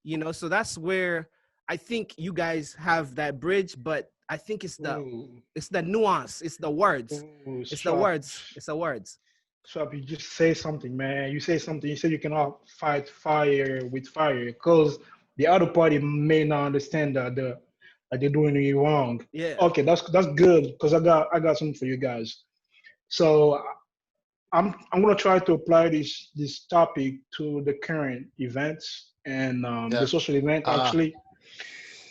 Yeah. or so that's where I think you guys have that bridge. But I think Ooh. it's the nuance, it's the words, Ooh. it's the Strap. words, it's the words. Strap, you just say something, man. You say something. You say you cannot fight fire with fire because the other party may not understand that they're doing you wrong. Yeah. Okay, that's good because I got something for you guys. So I'm gonna try to apply this topic to the current events and the Yeah. social event Ah. actually.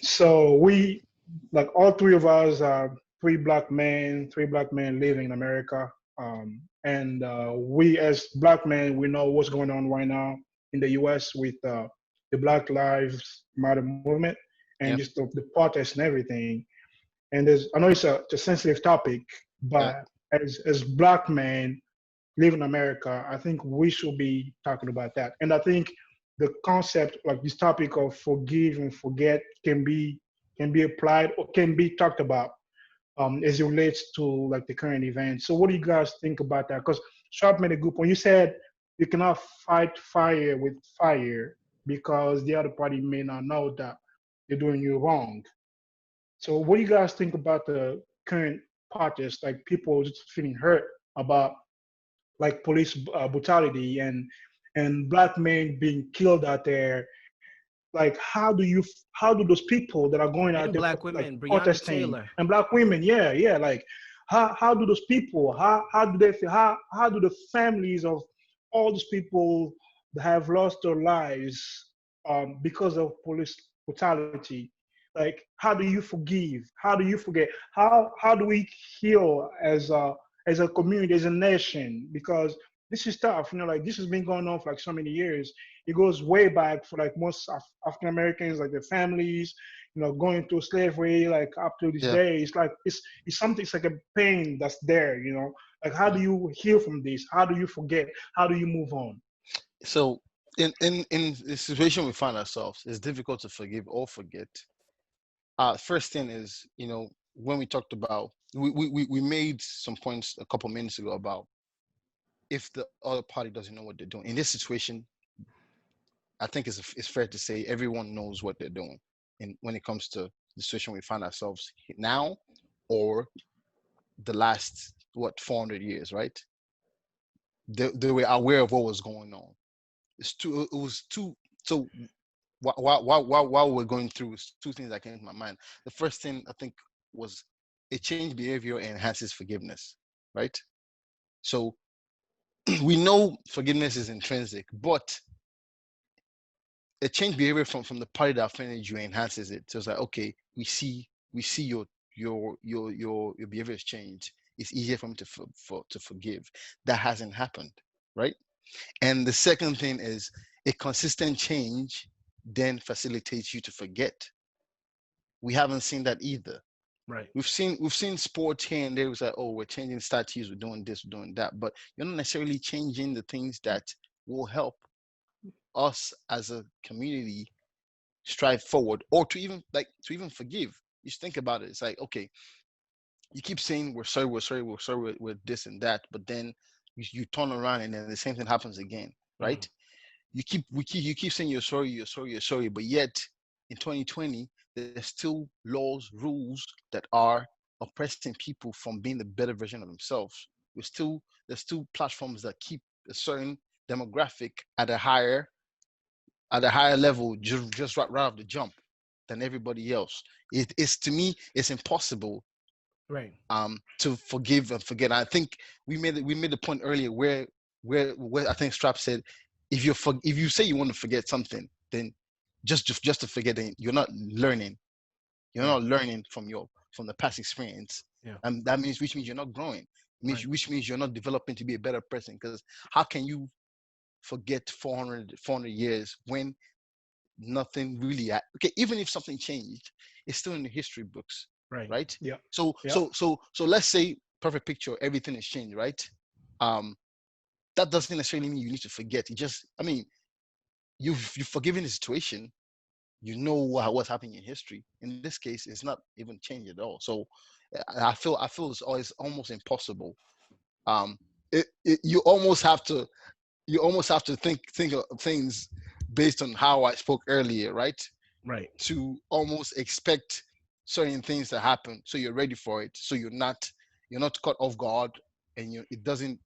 So we, like all three of us, are three black men living in America, and we as black men we know what's going on right now in the U.S. with the Black Lives Matter movement and Yeah. just the protests and everything. And I know it's a sensitive topic, Yeah. but as black men live in America, I think we should be talking about that. And I think the concept, like this topic of forgive and forget, can be applied or can be talked about as it relates to like the current event. So what do you guys think about that? Because Sharp made a good point. You said you cannot fight fire with fire because the other party may not know that they're doing you wrong. So what do you guys think about the current protests, like people just feeling hurt about like police brutality and black men being killed out there? Like how do those people that are going out And there black like women, Breonna protesting, Taylor. and black women, yeah, like how do those people, how do they feel, how do the families of all those people that have lost their lives because of police brutality, like how do you forgive, how do you forget, how do we heal as a community, as a nation? Because this is tough, like this has been going on for like so many years. It goes way back for like most African Americans, like their families, going through slavery, like up to this Yeah. day. It's like it's something. It's like a pain that's there. Like how Yeah. do you heal from this? How do you forget? How do you move on? So in the situation we find ourselves, it's difficult to forgive or forget. First thing is, when we talked about, we made some points a couple minutes ago about if the other party doesn't know what they're doing. In this situation, I think it's fair to say everyone knows what they're doing. And when it comes to the situation we find ourselves now, or the last 400 years, right? They were aware of what was going on. It was too. So while we're going through, two things that came to my mind. The first thing I think was a change behavior enhances forgiveness, right? So we know forgiveness is intrinsic, but a change behavior from the party that offended you enhances it. So it's like, okay, we see your behavior has changed. It's easier for me to forgive. That hasn't happened, right? And the second thing is a consistent change then facilitates you to forget. We haven't seen that either. Right. We've seen sports here and there. It's like, oh, we're changing statues, we're doing this, we're doing that, but you're not necessarily changing the things that will help us as a community strive forward, or to even forgive. You just think about it. It's like, okay, you keep saying we're sorry, we're sorry, we're sorry with this and that, but then you turn around and then the same thing happens again, right? You keep saying you're sorry, you're sorry, you're sorry, but yet in 2020 there's still laws, rules that are oppressing people from being the better version of themselves. There's still platforms that keep a certain demographic at a higher level, just right off the jump than everybody else. It's, to me, it's impossible Right. to forgive and forget. I think we made the point earlier where I think Strap said, if you say you want to forget something, then just to forget it, you're not learning. You're Right. not learning from the past experience, Yeah. and that means, which means you're not growing. Right. Which means you're not developing to be a better person. Because how can you forget 400 years when nothing really okay, even if something changed, it's still in the history books, Right. right? Yeah. So Yeah. so let's say, perfect picture, everything has changed, right? um that doesn't necessarily mean you need to forget. It just, I mean, you've forgiven the situation. You know what's happening in history. In this case, it's not even changed at all. So I feel it's almost impossible. um you almost have to think of things based on how I spoke earlier, right? Right. To almost expect certain things to happen, so you're ready for it, so you're not caught off guard, and it doesn't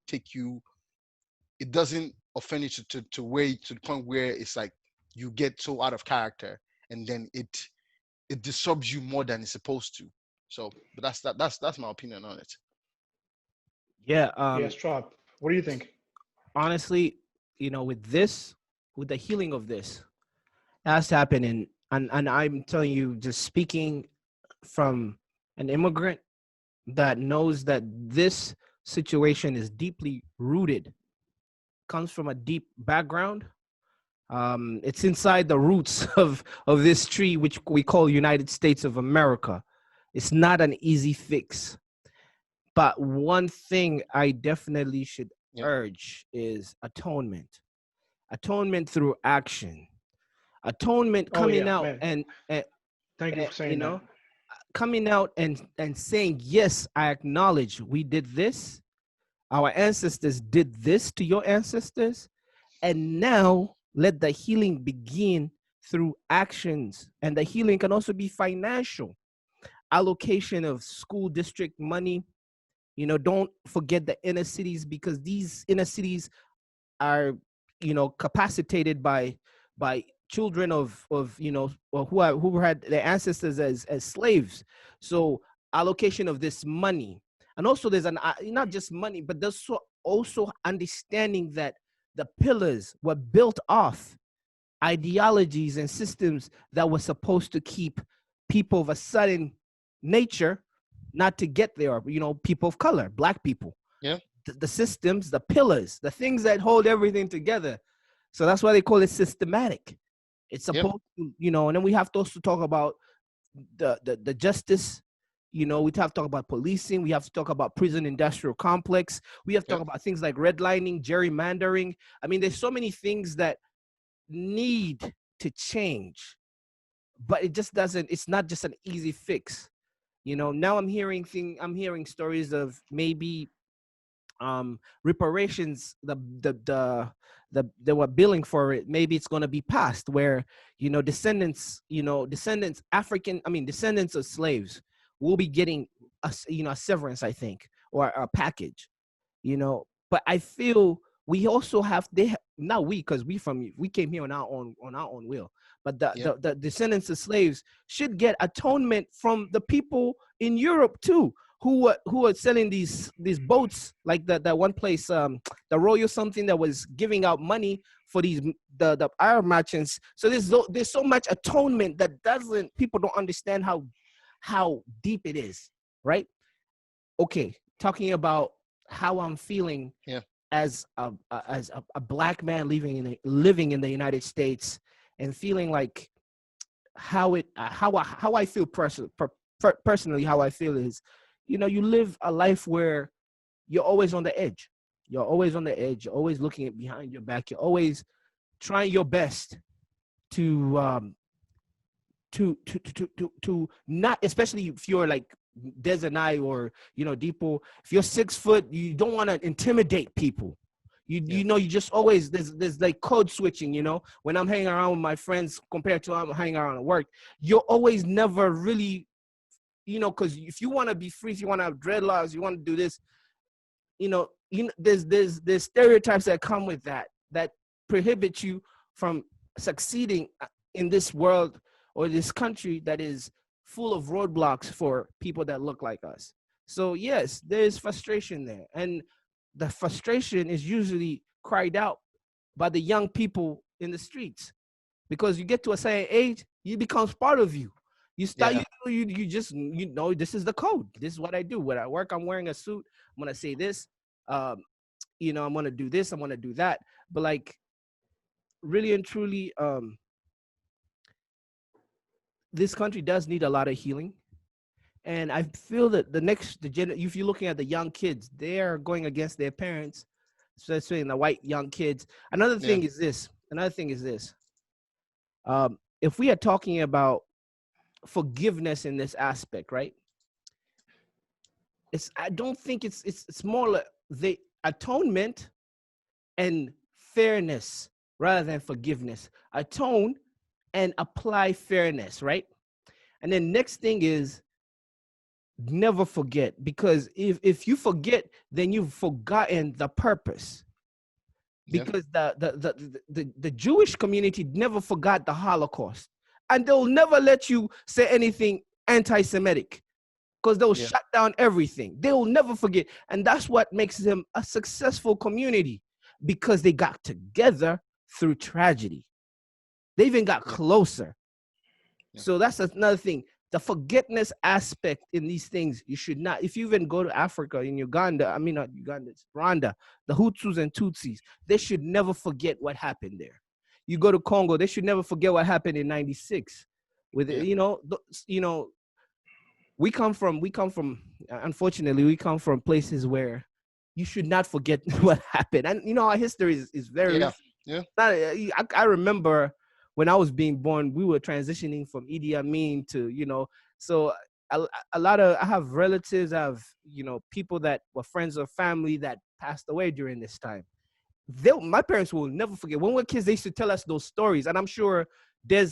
offend you to the point where it's like you get so out of character, and then it disturbs you more than it's supposed to. So, but that's my opinion on it. Yeah. Yes, Trap. What do you think? Honestly, with the healing of this, it has to happen and I'm telling you, just speaking from an immigrant that knows that this situation is deeply rooted, comes from a deep background. It's inside the roots of this tree, which we call United States of America. It's not an easy fix. But one thing I definitely should Yeah. urge is atonement. Atonement through action. Atonement Oh coming yeah, out man. and Thank you for you saying that. know, coming out and saying, yes, I acknowledge we did this. Our ancestors did this to your ancestors. And now let the healing begin through actions. And the healing can also be financial. Allocation of school district money. Don't forget the inner cities, because these inner cities are, capacitated by children of or who had their ancestors as slaves. So allocation of this money, and also there's not just money, but there's also understanding that the pillars were built off ideologies and systems that were supposed to keep people of a certain nature not to get there. People of color, black people, Yeah. the systems, the pillars, the things that hold everything together. So that's why they call it systematic. It's Yep. supposed to, and then we have to also talk about the justice. We have to talk about policing. We have to talk about prison industrial complex. We have to talk Yep. about things like redlining, gerrymandering. I mean, there's so many things that need to change, but it just doesn't. It's not just an easy fix. Now I'm hearing stories of maybe reparations, they were billing for it. Maybe it's going to be passed where descendants descendants of slaves will be getting a severance, I think, or a package. But I feel we also have not we, because we came here on our own will, but Yeah. the descendants of slaves should get atonement from the people in Europe too, who are selling these boats, like that one place, the Royal something, that was giving out money for these the Arab merchants. So there's so much atonement that doesn't people don't understand how deep it is, right? Okay, talking about how I'm feeling Yeah. as a black man living in the United States, and feeling like how I feel personally. How I feel is, you live a life where you're always on the edge. You're always on the edge. You're always looking at behind your back. You're always trying your best to to not, especially if you're like Des and I, or Deepo. If you're 6 foot, you don't want to intimidate people. Yeah. You just always, there's like code switching. When I'm hanging around with my friends compared to I'm hanging around at work, you're always never really, because if you want to be free, if you want to have dreadlocks, you want to do this, there's stereotypes that come with that prohibit you from succeeding in this world, or this country that is full of roadblocks for people that look like us. So yes, there's frustration there, and the frustration is usually cried out by the young people in the streets, because you get to a certain age, it becomes part of you. You start, Yeah. you just, this is the code. This is what I do. When I work, I'm wearing a suit. I'm gonna say this. Um, I'm gonna do this. I'm gonna do that. But like, really and truly, this country does need a lot of healing. And I feel that if you're looking at the young kids, they're going against their parents, especially the white young kids. Another Yeah. thing is this. If we are talking about forgiveness in this aspect, right? I don't think it's more like the atonement and fairness rather than forgiveness. Atone and apply fairness, right? And then next thing is never forget, because if you forget, then you've forgotten the purpose. Yeah. Because the Jewish community never forgot the Holocaust, and they'll never let you say anything anti-Semitic, because they'll Yeah. shut down everything. They will never forget. And that's what makes them a successful community, because they got together through tragedy. They even got Yeah. closer. Yeah. So that's another thing. The forgetfulness aspect in these things, you should not. If you even go to Africa, in Uganda, I mean, not Uganda, it's Rwanda, the Hutus and Tutsis, they should never forget what happened there. You go to Congo, they should never forget what happened in 96. With, Yeah. we come from unfortunately, we come from places where you should not forget what happened. And our history is very, Yeah. Yeah. I remember when I was being born, we were transitioning from Idi Amin to, so a lot of, I have relatives, I have, people that were friends or family that passed away during this time. My parents will never forget. When we were kids, they used to tell us those stories. And I'm sure Des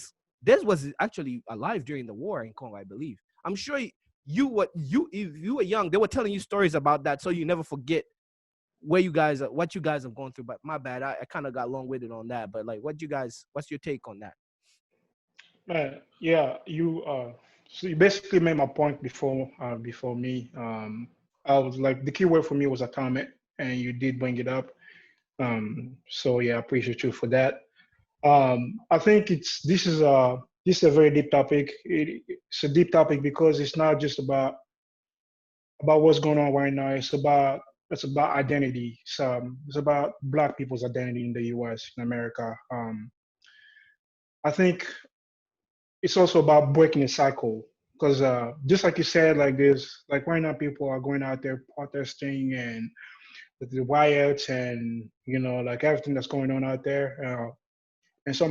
was actually alive during the war in Congo, I believe. I'm sure if you were young, they were telling you stories about that, so you never forget what you guys have gone through. But my bad, I kind of got long-winded on that. But like, what's your take on that? Yeah, so you basically made my point before me. I was like, the key word for me was atonement, and you did bring it up. So yeah, I appreciate you for that. I think this is a very deep topic. It's a deep topic because it's not just about what's going on right now. It's about identity. It's about Black people's identity in the U.S. in America. I think it's also about breaking the cycle because just like you said, like there's like right now people are going out there protesting and with the riots and like everything that's going on out there. And a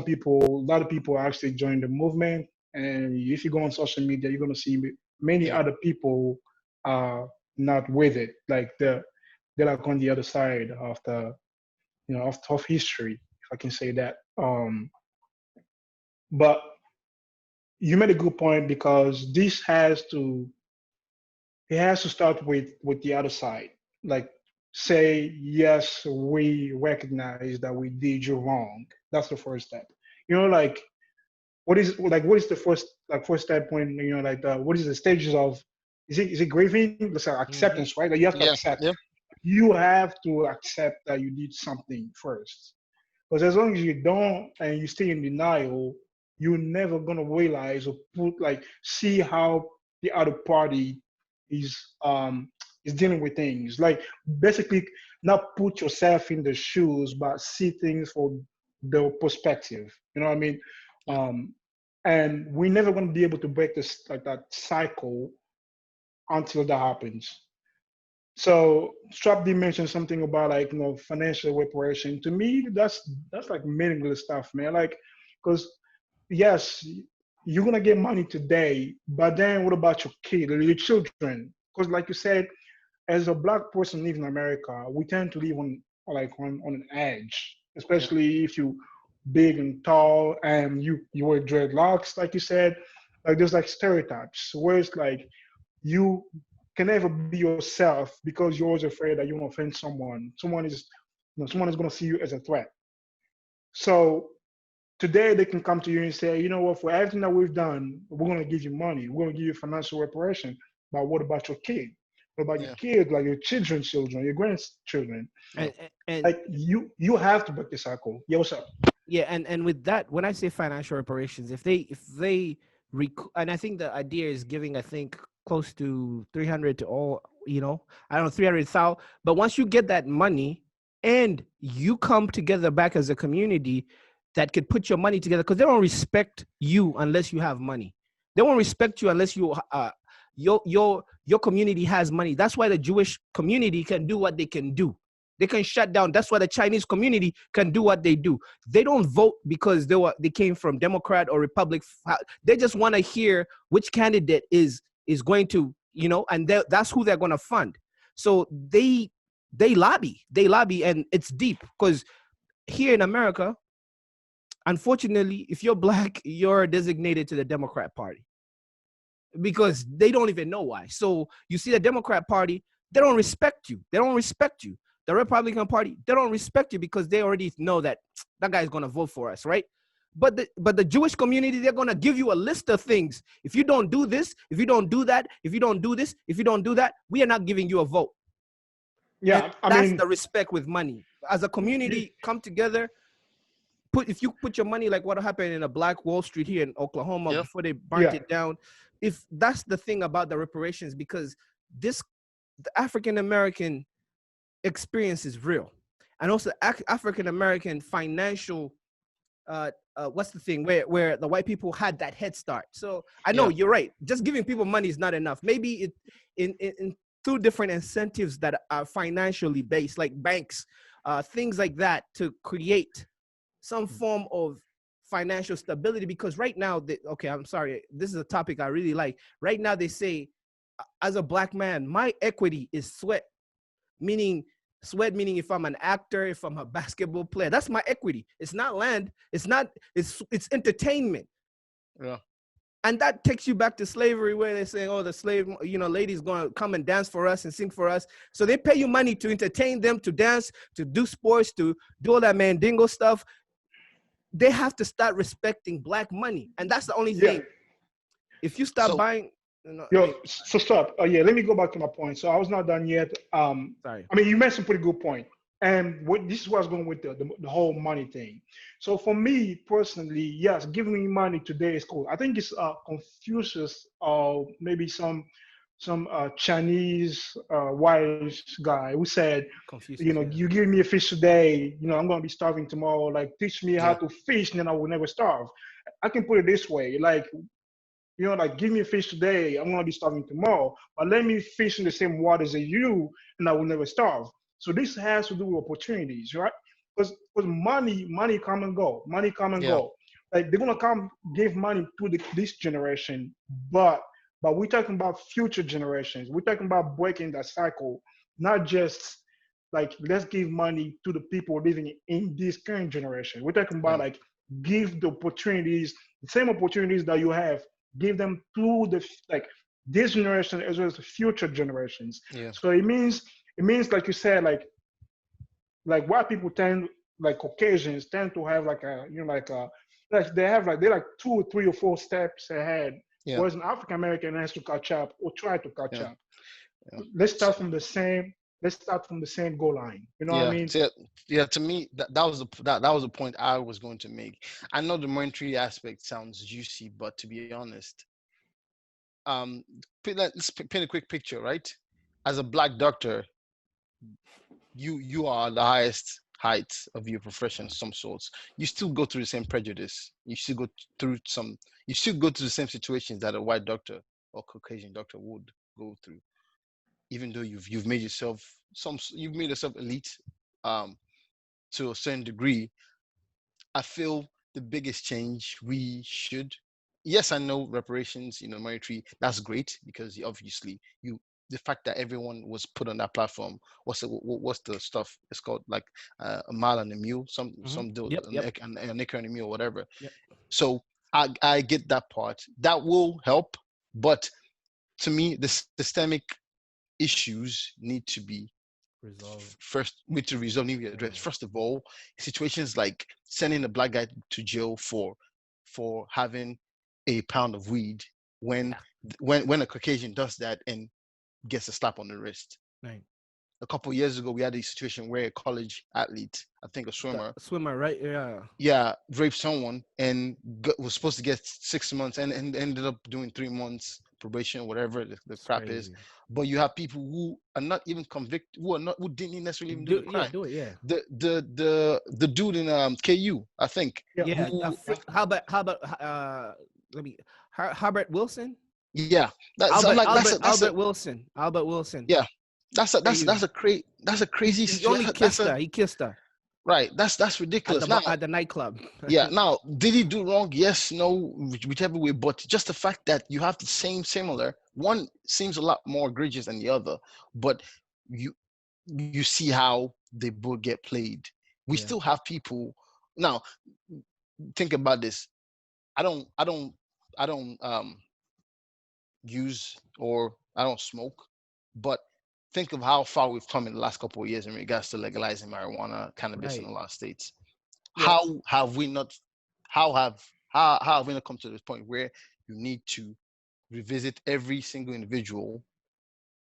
lot of people actually join the movement. And if you go on social media, you're gonna see many Yeah. other people not with it. Like they're like on the other side of the of history, if I can say that. But you made a good point because it has to start with the other side. Like say, yes, we recognize that we did you wrong. That's the first step. You know, like what is the first step when what is the stages of is it grieving? Let's say Hmm. acceptance, right? Like you have to Yeah, accept. yeah, You have to accept that you did something first. Because as long as you don't and you stay in denial, you're never gonna realize or see how the other party is um is dealing with things. Like basically not put yourself in the shoes, but see things from the perspective. You know what I mean? yeah, Um and we're never gonna be able to break this like that cycle until that happens. So Strap did mention something about financial reparation. To me, that's like meaningless stuff, man. Like, because yes, you're gonna get money today, but then what about your kid or your children? Because like you said, as a black person living in America, we tend to live on an edge, yeah, especially if you big and tall and you wear dreadlocks, like you said. Like there's like stereotypes where it's like you can never be yourself because you're always afraid that you're gonna offend someone. Someone is gonna see you as a threat. So today they can come to you and say, you know what, for everything that we've done, we're gonna give you money. We're gonna give you financial reparation. But what about your kid? What about your yeah, kids, like your children, your grandchildren? yeah, And Like you have to break the cycle. Yeah, what's up? yeah, and with that, when I say financial reparations, if they and I think the idea is giving, I think, close to 300 to all, I don't know, 300,000. But once you get that money and you come together back as a community that could put your money together, because they don't respect you unless you have money. They won't respect you unless your community has money. That's why the Jewish community can do what they can do. They can shut down. That's why the Chinese community can do what they do. They don't vote because they came from Democrat or Republic. They just want to hear which candidate is going to, and that's who they're going to fund. So they lobby, and it's deep because here in America, unfortunately, if you're black, you're designated to the Democrat Party because they don't even know why. So you see the Democrat Party, they don't respect you. They don't respect you. The Republican Party, they don't respect you because they already know that that guy's gonna vote for us, right? But the Jewish community, they're gonna give you a list of things. If you don't do this, if you don't do that, if you don't do this, if you don't do that, we are not giving you a vote. And Yeah, I that's mean, the respect with money. As a community, come together. If you put your money like what happened in a Black Wall Street here in Oklahoma yeah, before they burnt yeah, it down. If that's the thing about the reparations, because this the African American experience is real, and also African American financial. What's the thing where the white people had that head start? So I know yeah, you're right. Just giving people money is not enough. Maybe in through different incentives that are financially based, like banks, things like that, to create some form of financial stability. Because right now, okay, I'm sorry, this is a topic I really like. Right now, they say, as a black man, my equity is sweat, meaning meaning if I'm an actor, if I'm a basketball player, that's my equity. It's not land. It's not. It's entertainment. yeah, And that takes you back to slavery, where they're saying, "Oh, the slave, lady's gonna come and dance for us and sing for us." So they pay you money to entertain them, to dance, to do sports, to do all that mandingo stuff. They have to start respecting black money, and that's the only yeah. thing. If you stop so buying, I Yo, mean, so stop. Yeah, let me go back to my point. So I was not done yet. sorry. I mean, you mentioned a pretty good point, and this is where I was going with the whole money thing. So for me personally, yes, giving me money today is cool. I think it's Confucius or maybe some Chinese wise guy who said, Confucius, yeah. you give me a fish today, I'm gonna be starving tomorrow. Like teach me how yeah, to fish, and then I will never starve. I can put it this way, like like give me a fish today, I'm gonna be starving tomorrow. But let me fish in the same waters as you, and I will never starve. So this has to do with opportunities, right? Because money come and go, money come and yeah, go. Like they're gonna come give money to this generation, but we're talking about future generations. We're talking about breaking that cycle, not just like let's give money to the people living in this current generation. We're talking about yeah, like give the opportunities, the same opportunities that you have, give them to the like this generation as well as the future generations. yeah, So it means it means like you said, like white people tend, like Caucasians tend to have like a, like they have like, they're like 2 or 3 or 4 steps ahead, Yeah, whereas an African American has to catch up or try to catch yeah, up. yeah. Let's So, start from the same. Let's start from the same goal line. You know what I yeah, mean? so, yeah. To me, that was the point I was going to make. I know the monetary aspect sounds juicy, but to be honest, um, let's paint a quick picture, right? As a black doctor, you are the highest heights of your profession, some sorts. You still go through the same prejudice. Through some. You still go through the same situations that a white doctor or Caucasian doctor would go through, even though you've made yourself you've made yourself elite, um, to a certain degree. I feel the biggest change we should. Yes, I know reparations, monetary. That's great because obviously the fact that everyone was put on that platform. What's the stuff? It's called like a mile and a mule. Some do Yep, yep, an acre and a mule, whatever. yep. So I get that part. That will help, but to me, the systemic issues need to be Resolve. first need to resolve, need to be addressed. First of all, situations like sending a black guy to jail for having a pound of weed when Yeah. when a Caucasian does that and gets a slap on the wrist. Right. A couple of years ago, we had a situation where a college athlete, I think a The swimmer, swimmer, right? Yeah. yeah, raped someone and was supposed to get 6 months and ended up doing 3 months probation, whatever the It's crap is. crazy. But you have people who are not even convicted, who didn't necessarily even do the crime. Do it. Yeah. The dude in KU, I think, Yeah. Yeah. who, How about let me Herbert Wilson? yeah, that's I'm like that's a Albert Wilson. yeah, KU. that's a crazy He only that's kissed a her. He kissed her right, that's ridiculous. Now, at the nightclub. yeah, now did he do wrong? Yes, no, whichever way. But just the fact that you have the similar one seems a lot more egregious than the other, but you you see how they both get played. We Yeah. still have people now. Think about this. I don't use or I don't smoke, but think of how far we've come in the last couple of years in regards to legalizing marijuana, cannabis in Right. a lot of states. Yeah. How have we not? How have we not come to this point where you need to revisit every single individual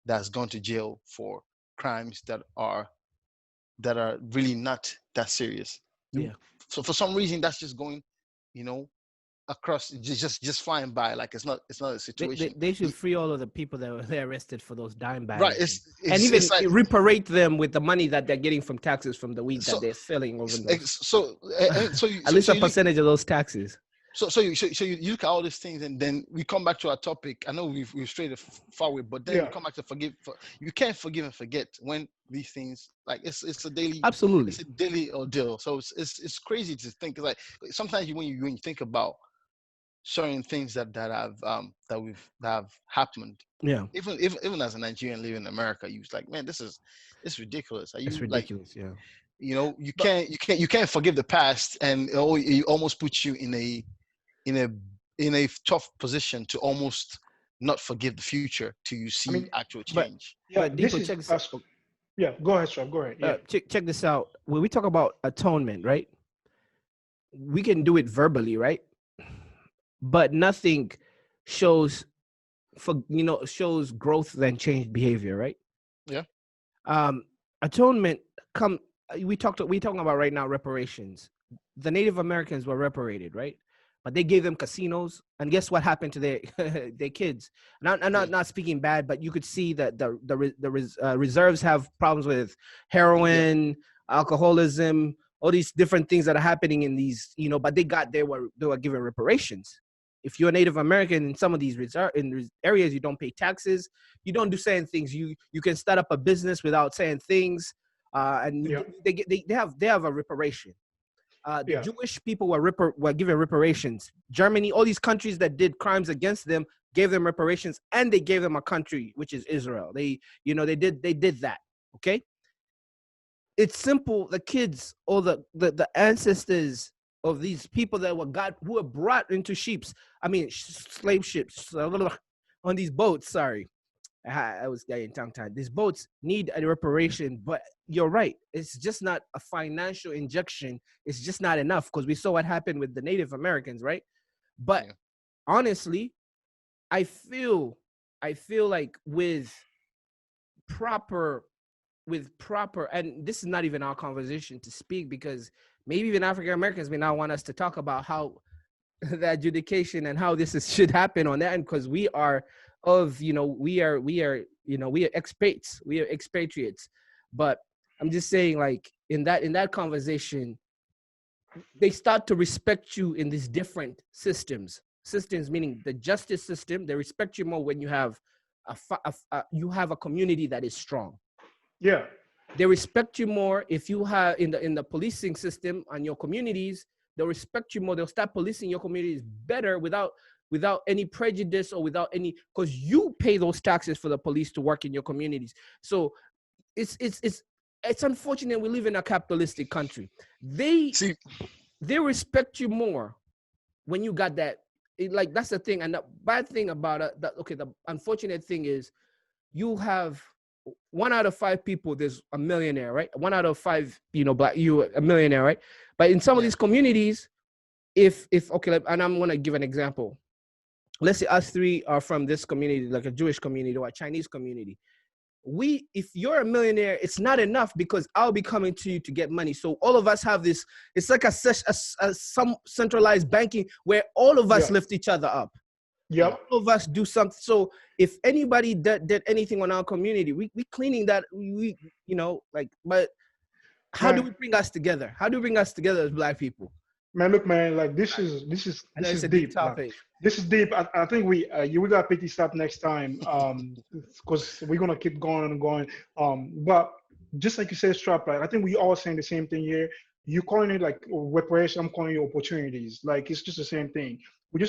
that's gone to jail for crimes that are really not that serious? You, Yeah. so for some reason, that's just going, you know, across just flying by like it's not a situation. They should free all of the people that were arrested for those dime Right? bags, It's and it's even it's like reparate them with the money that they're getting from taxes from the weed so that they're selling over those. so so you At so, least so a you look percentage of those taxes. so you look at all these things and then we come back to our topic. I know we've strayed far away, but then we Yeah. come back to you can't forgive and forget when these things like Absolutely. it's a daily ordeal. So it's crazy to think like sometimes when you think about certain things that have happened. Yeah. Even as a Nigerian living in America, you was like, man, this is ridiculous. Are It's you like, ridiculous. Yeah. you But can't forgive the past, and it almost puts you in a in a tough position to almost not forgive the future till you I see mean, actual but change. yeah. This Deepo, is check this us. Yeah. Go ahead, Swab. Go ahead. Yeah. check this out. When we talk about atonement, right? We can do it verbally, right? But nothing shows shows growth than changed behavior, right? Yeah, um Atonement come we talking about right now reparations. The Native Americans were reparated, right? But they gave them casinos, and guess what happened to their their kids? I'm yeah, not speaking bad, but you could see that the reserves have problems with yeah, heroin, alcoholism, all these different things that are happening in these, but they were given reparations. If you're a Native American in some of these areas, you don't pay taxes, you don't do certain things. You can start up a business without saying things, and Yeah. they have a reparation. The Yeah. Jewish people were given reparations. Germany, all these countries that did crimes against them gave them reparations, and they gave them a country, which is Israel. They did that. Okay, it's simple. The kids or the ancestors of these people that who were brought into slave ships on these boats. Sorry, I was getting tongue-tied. These boats need a reparation, but you're right. It's just not a financial injection. It's just not enough because we saw what happened with the Native Americans, right? But Yeah. honestly, I feel like proper proper, and this is not even our conversation to speak, because maybe even African Americans may not want us to talk about how the adjudication and how this should happen on that end, because we are we are expatriates. But I'm just saying, like, in that conversation, they start to respect you in these different systems, meaning the justice system. They respect you more when you have you have a community that is strong. Yeah. They respect you more if you have in the policing system and your communities. They'll respect you more. They'll start policing your communities better without any prejudice or without any, because you pay those taxes for the police to work in your communities. So it's unfortunate we live in a capitalistic country. They See, respect you more when you got that. Like, that's the thing. And the bad thing about it, the unfortunate thing is, you have 1 out of 5 people, there's a millionaire, right? 1 out of 5, black, you a millionaire, right? But in some of these communities, if okay, and I'm gonna give an example. Let's say us three are from this community, like a Jewish community or a Chinese community. If you're a millionaire, it's not enough because I'll be coming to you to get money. So all of us have this. It's like some centralized banking where all of us lift each other up. Yep. All of us do something. So if anybody did anything on our community, we cleaning that. But how do we bring us together? How do we bring us together as Black people? Man, look, man, like this is deep. Topic. This is deep. I think we gotta pick this up next time, because we're gonna keep going and going. But just like you said, Strap, like, I think we all saying the same thing here. You calling it like reparation, I'm calling it opportunities. Like, it's just the same thing. We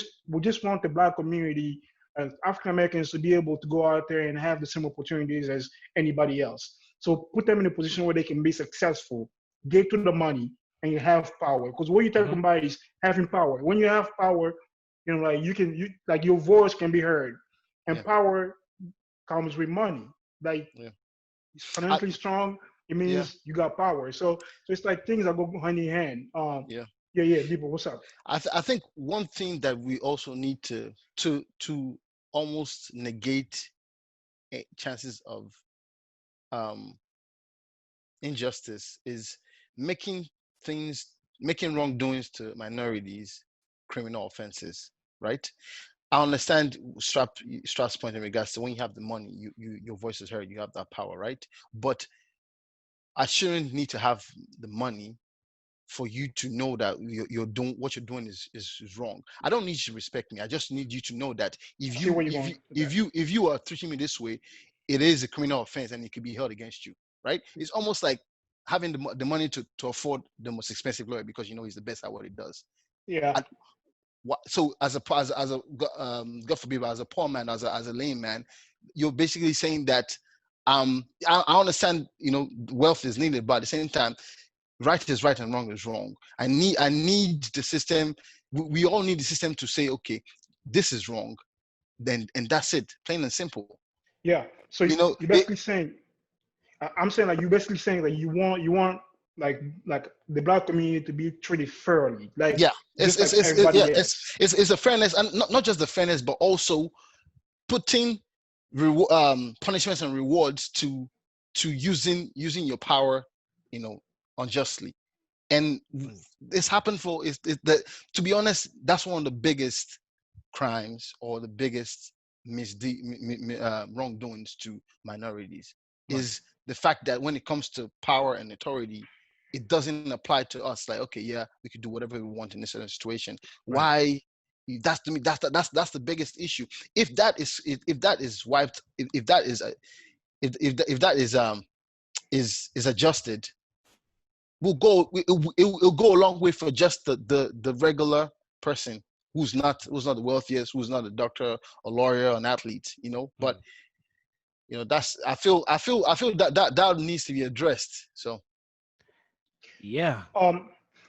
just want the Black community as African Americans to be able to go out there and have the same opportunities as anybody else. So put them in a position where they can be successful, get to the money, and you have power. Because what you're talking about is having power. When you have power, like like your voice can be heard, and power comes with money. Like, financially strong, it means you got power. So it's like things that go hand in hand. Yeah, Dipo, what's up? I think one thing that we also need to almost negate chances of injustice is making wrongdoings to minorities criminal offenses, right? I understand Strap's point in regards to when you have the money, your voice is heard, you have that power, right? But I shouldn't need to have the money for you to know that you're doing what you're doing is wrong. I don't need you to respect me. I just need you to know that if you are treating me this way, it is a criminal offense and it could be held against you, right? It's almost like having the money to afford the most expensive lawyer because he's the best at what he does. Yeah. So as a God forbid, as a poor man, as a lame man, you're basically saying that I understand wealth is needed, but at the same time, right is right and wrong is wrong. I need the system. We all need the system to say, okay, this is wrong, and that's it, plain and simple. Yeah. So you're basically saying, I'm saying, like, you're basically saying that you want like the Black community to be treated fairly, like it's a fairness, and not just the fairness, but also putting punishments and rewards to using your power, unjustly. And this happened to be honest, that's one of the biggest crimes or the biggest wrongdoings to minorities, is the fact that when it comes to power and authority, it doesn't apply to us. Like, okay, yeah, we could do whatever we want in this certain situation. Why? That's to me, that's the biggest issue. If that is wiped, if that is adjusted, it'll go a long way for just the regular person who's not the wealthiest, who's not a doctor, a lawyer, an athlete, but that's I feel that needs to be addressed. So yeah.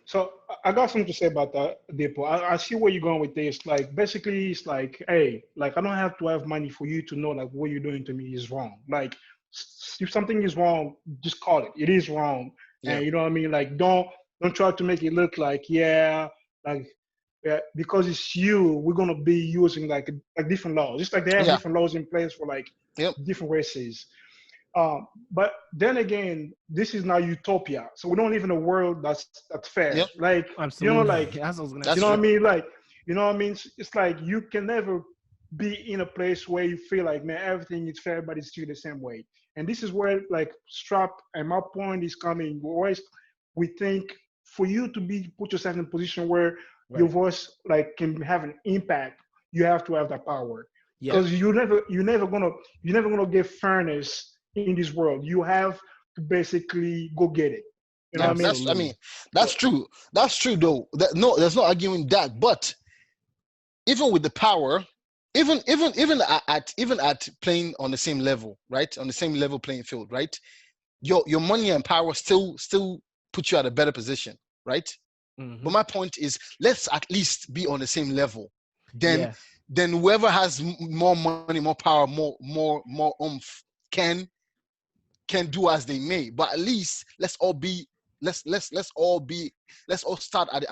So I got something to say about that, Dipo. I see where you're going with this. Like basically, it's like, hey, like I don't have to have money for you to know like what you're doing to me is wrong. Like if something is wrong, just call it. It is wrong, Yeah. and you know what I mean. Like don't try to make it look like like yeah, because it's you. We're gonna be using like different laws. Just like they have Yeah. different laws in place for like Yep. different races. But then again, this is now utopia. So we don't live in a world that's fair. Yep. Like Absolutely. like That's what I was gonna you That's know say. what I true. mean? Like you know what I mean? It's like you can never be in a place where you feel like man everything is fair, but it's still the same way. And this is where like strap and my point is coming. We think for you to be put yourself in a position where your Right. voice like can have an impact, you have to have that power Yeah. because you're never gonna get fairness in this world. You have to basically go get it. You know Yeah. what I mean? That's. I mean, Absolutely. that's So true. That's true though. No, there's no arguing that. But even with the power, even at playing on the same level, right? On the same level playing field, right? Your money and power still put you at a better position, right? Hmm. But my point is, let's at least be on the same level. Then, Yeah. then whoever has more money, more power, more oomph can do as they may. But at least let's all start at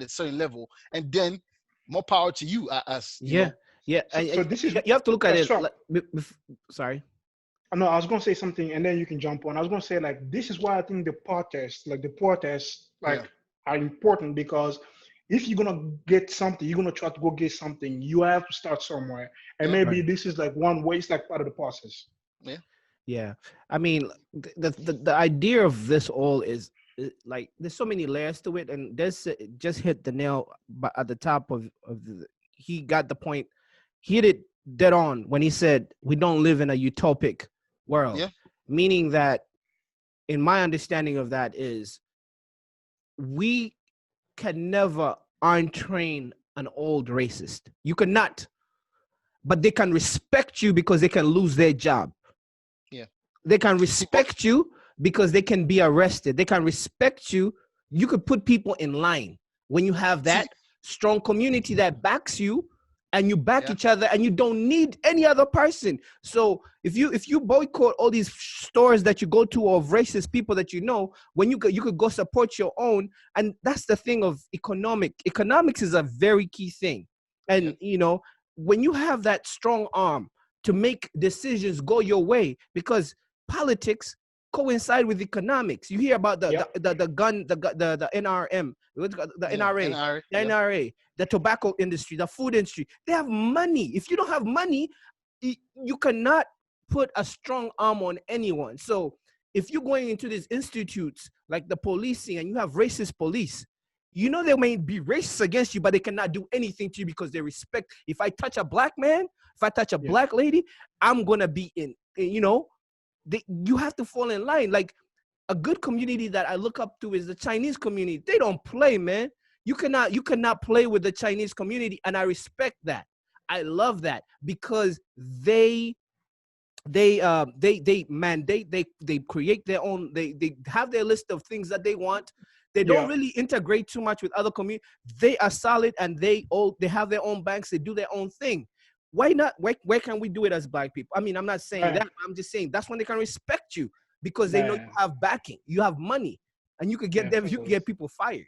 a certain level, and then more power to you as you Yeah. know. Yeah. so this is You have to look at it. strap. Like, sorry. No, I was gonna say something, and then you can jump on. I was gonna say like this is why I think the protests, Yeah, like are important because if you're gonna get something, you're gonna try to go get something. You have to start somewhere, and yeah, maybe Right. this is like one way. It's like part of the process. yeah, Yeah. I mean, the idea of this all is like there's so many layers to it, and this just hit the nail at the top of he got the point. He hit it dead on when he said we don't live in a utopic world, yeah, meaning that in my understanding of that is we can never untrain an old racist. You cannot, but they can respect you because they can lose their job. yeah. They can See, but respect you because they can be arrested. They can respect you. You could put people in line when you have see, that strong community that backs you and you back yeah, each other and you don't need any other person. So if you boycott all these stores that you go to of racist people that you know, when you could go support your own. And that's the thing of economics is a very key thing. yeah, And when you have that strong arm to make decisions go your way, because politics coincide with economics. You hear about Yep. the gun, the NRM, the yeah. NRA, NR, the yeah, NRA, the tobacco industry, the food industry. They have money. If you don't have money, you cannot put a strong arm on anyone. So if you're going into these institutes like the policing and you have racist police, they may be racist against you, but they cannot do anything to you because they respect. If I touch a black man, if I touch a Yeah. black lady, I'm gonna be you have to fall in line. Like a good community that I look up to is the Chinese community. They don't play, man. You cannot play with the Chinese community, and I respect that. I love that because they mandate, they create their own, they have their list of things that they want. They don't Yeah. really integrate too much with other communities. They are solid, and they have their own banks. They do their own thing. Why not? Where can we do it as black people? I mean, I'm not saying Man, that. I'm just saying that's when they can respect you because they know you man. have backing, you have money, and you could get Man, them. You can fellas. get people fired.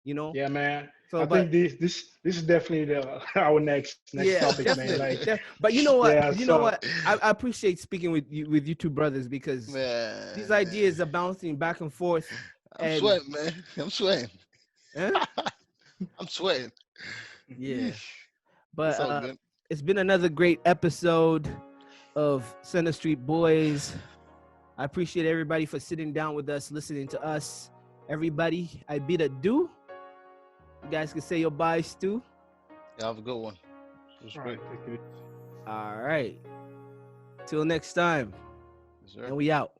You know. Yeah, man. So, I but think this is definitely our next yeah, topic, man. definitely. Like, but you know what? yeah. You know So what? I appreciate speaking with you two brothers because these Man, ideas are bouncing back and forth. I'm And sweating, man. I'm sweating. eh? I'm sweating. Yeah, Yeesh. It's but all good. it's been another great episode of Center Street Boys. I appreciate everybody for sitting down with us, listening to us. Everybody, I bid adieu. You guys can say your byes too. Yeah, have a good one. It was all great. right, take it. All right. Till next time. Yes, sir. And we out.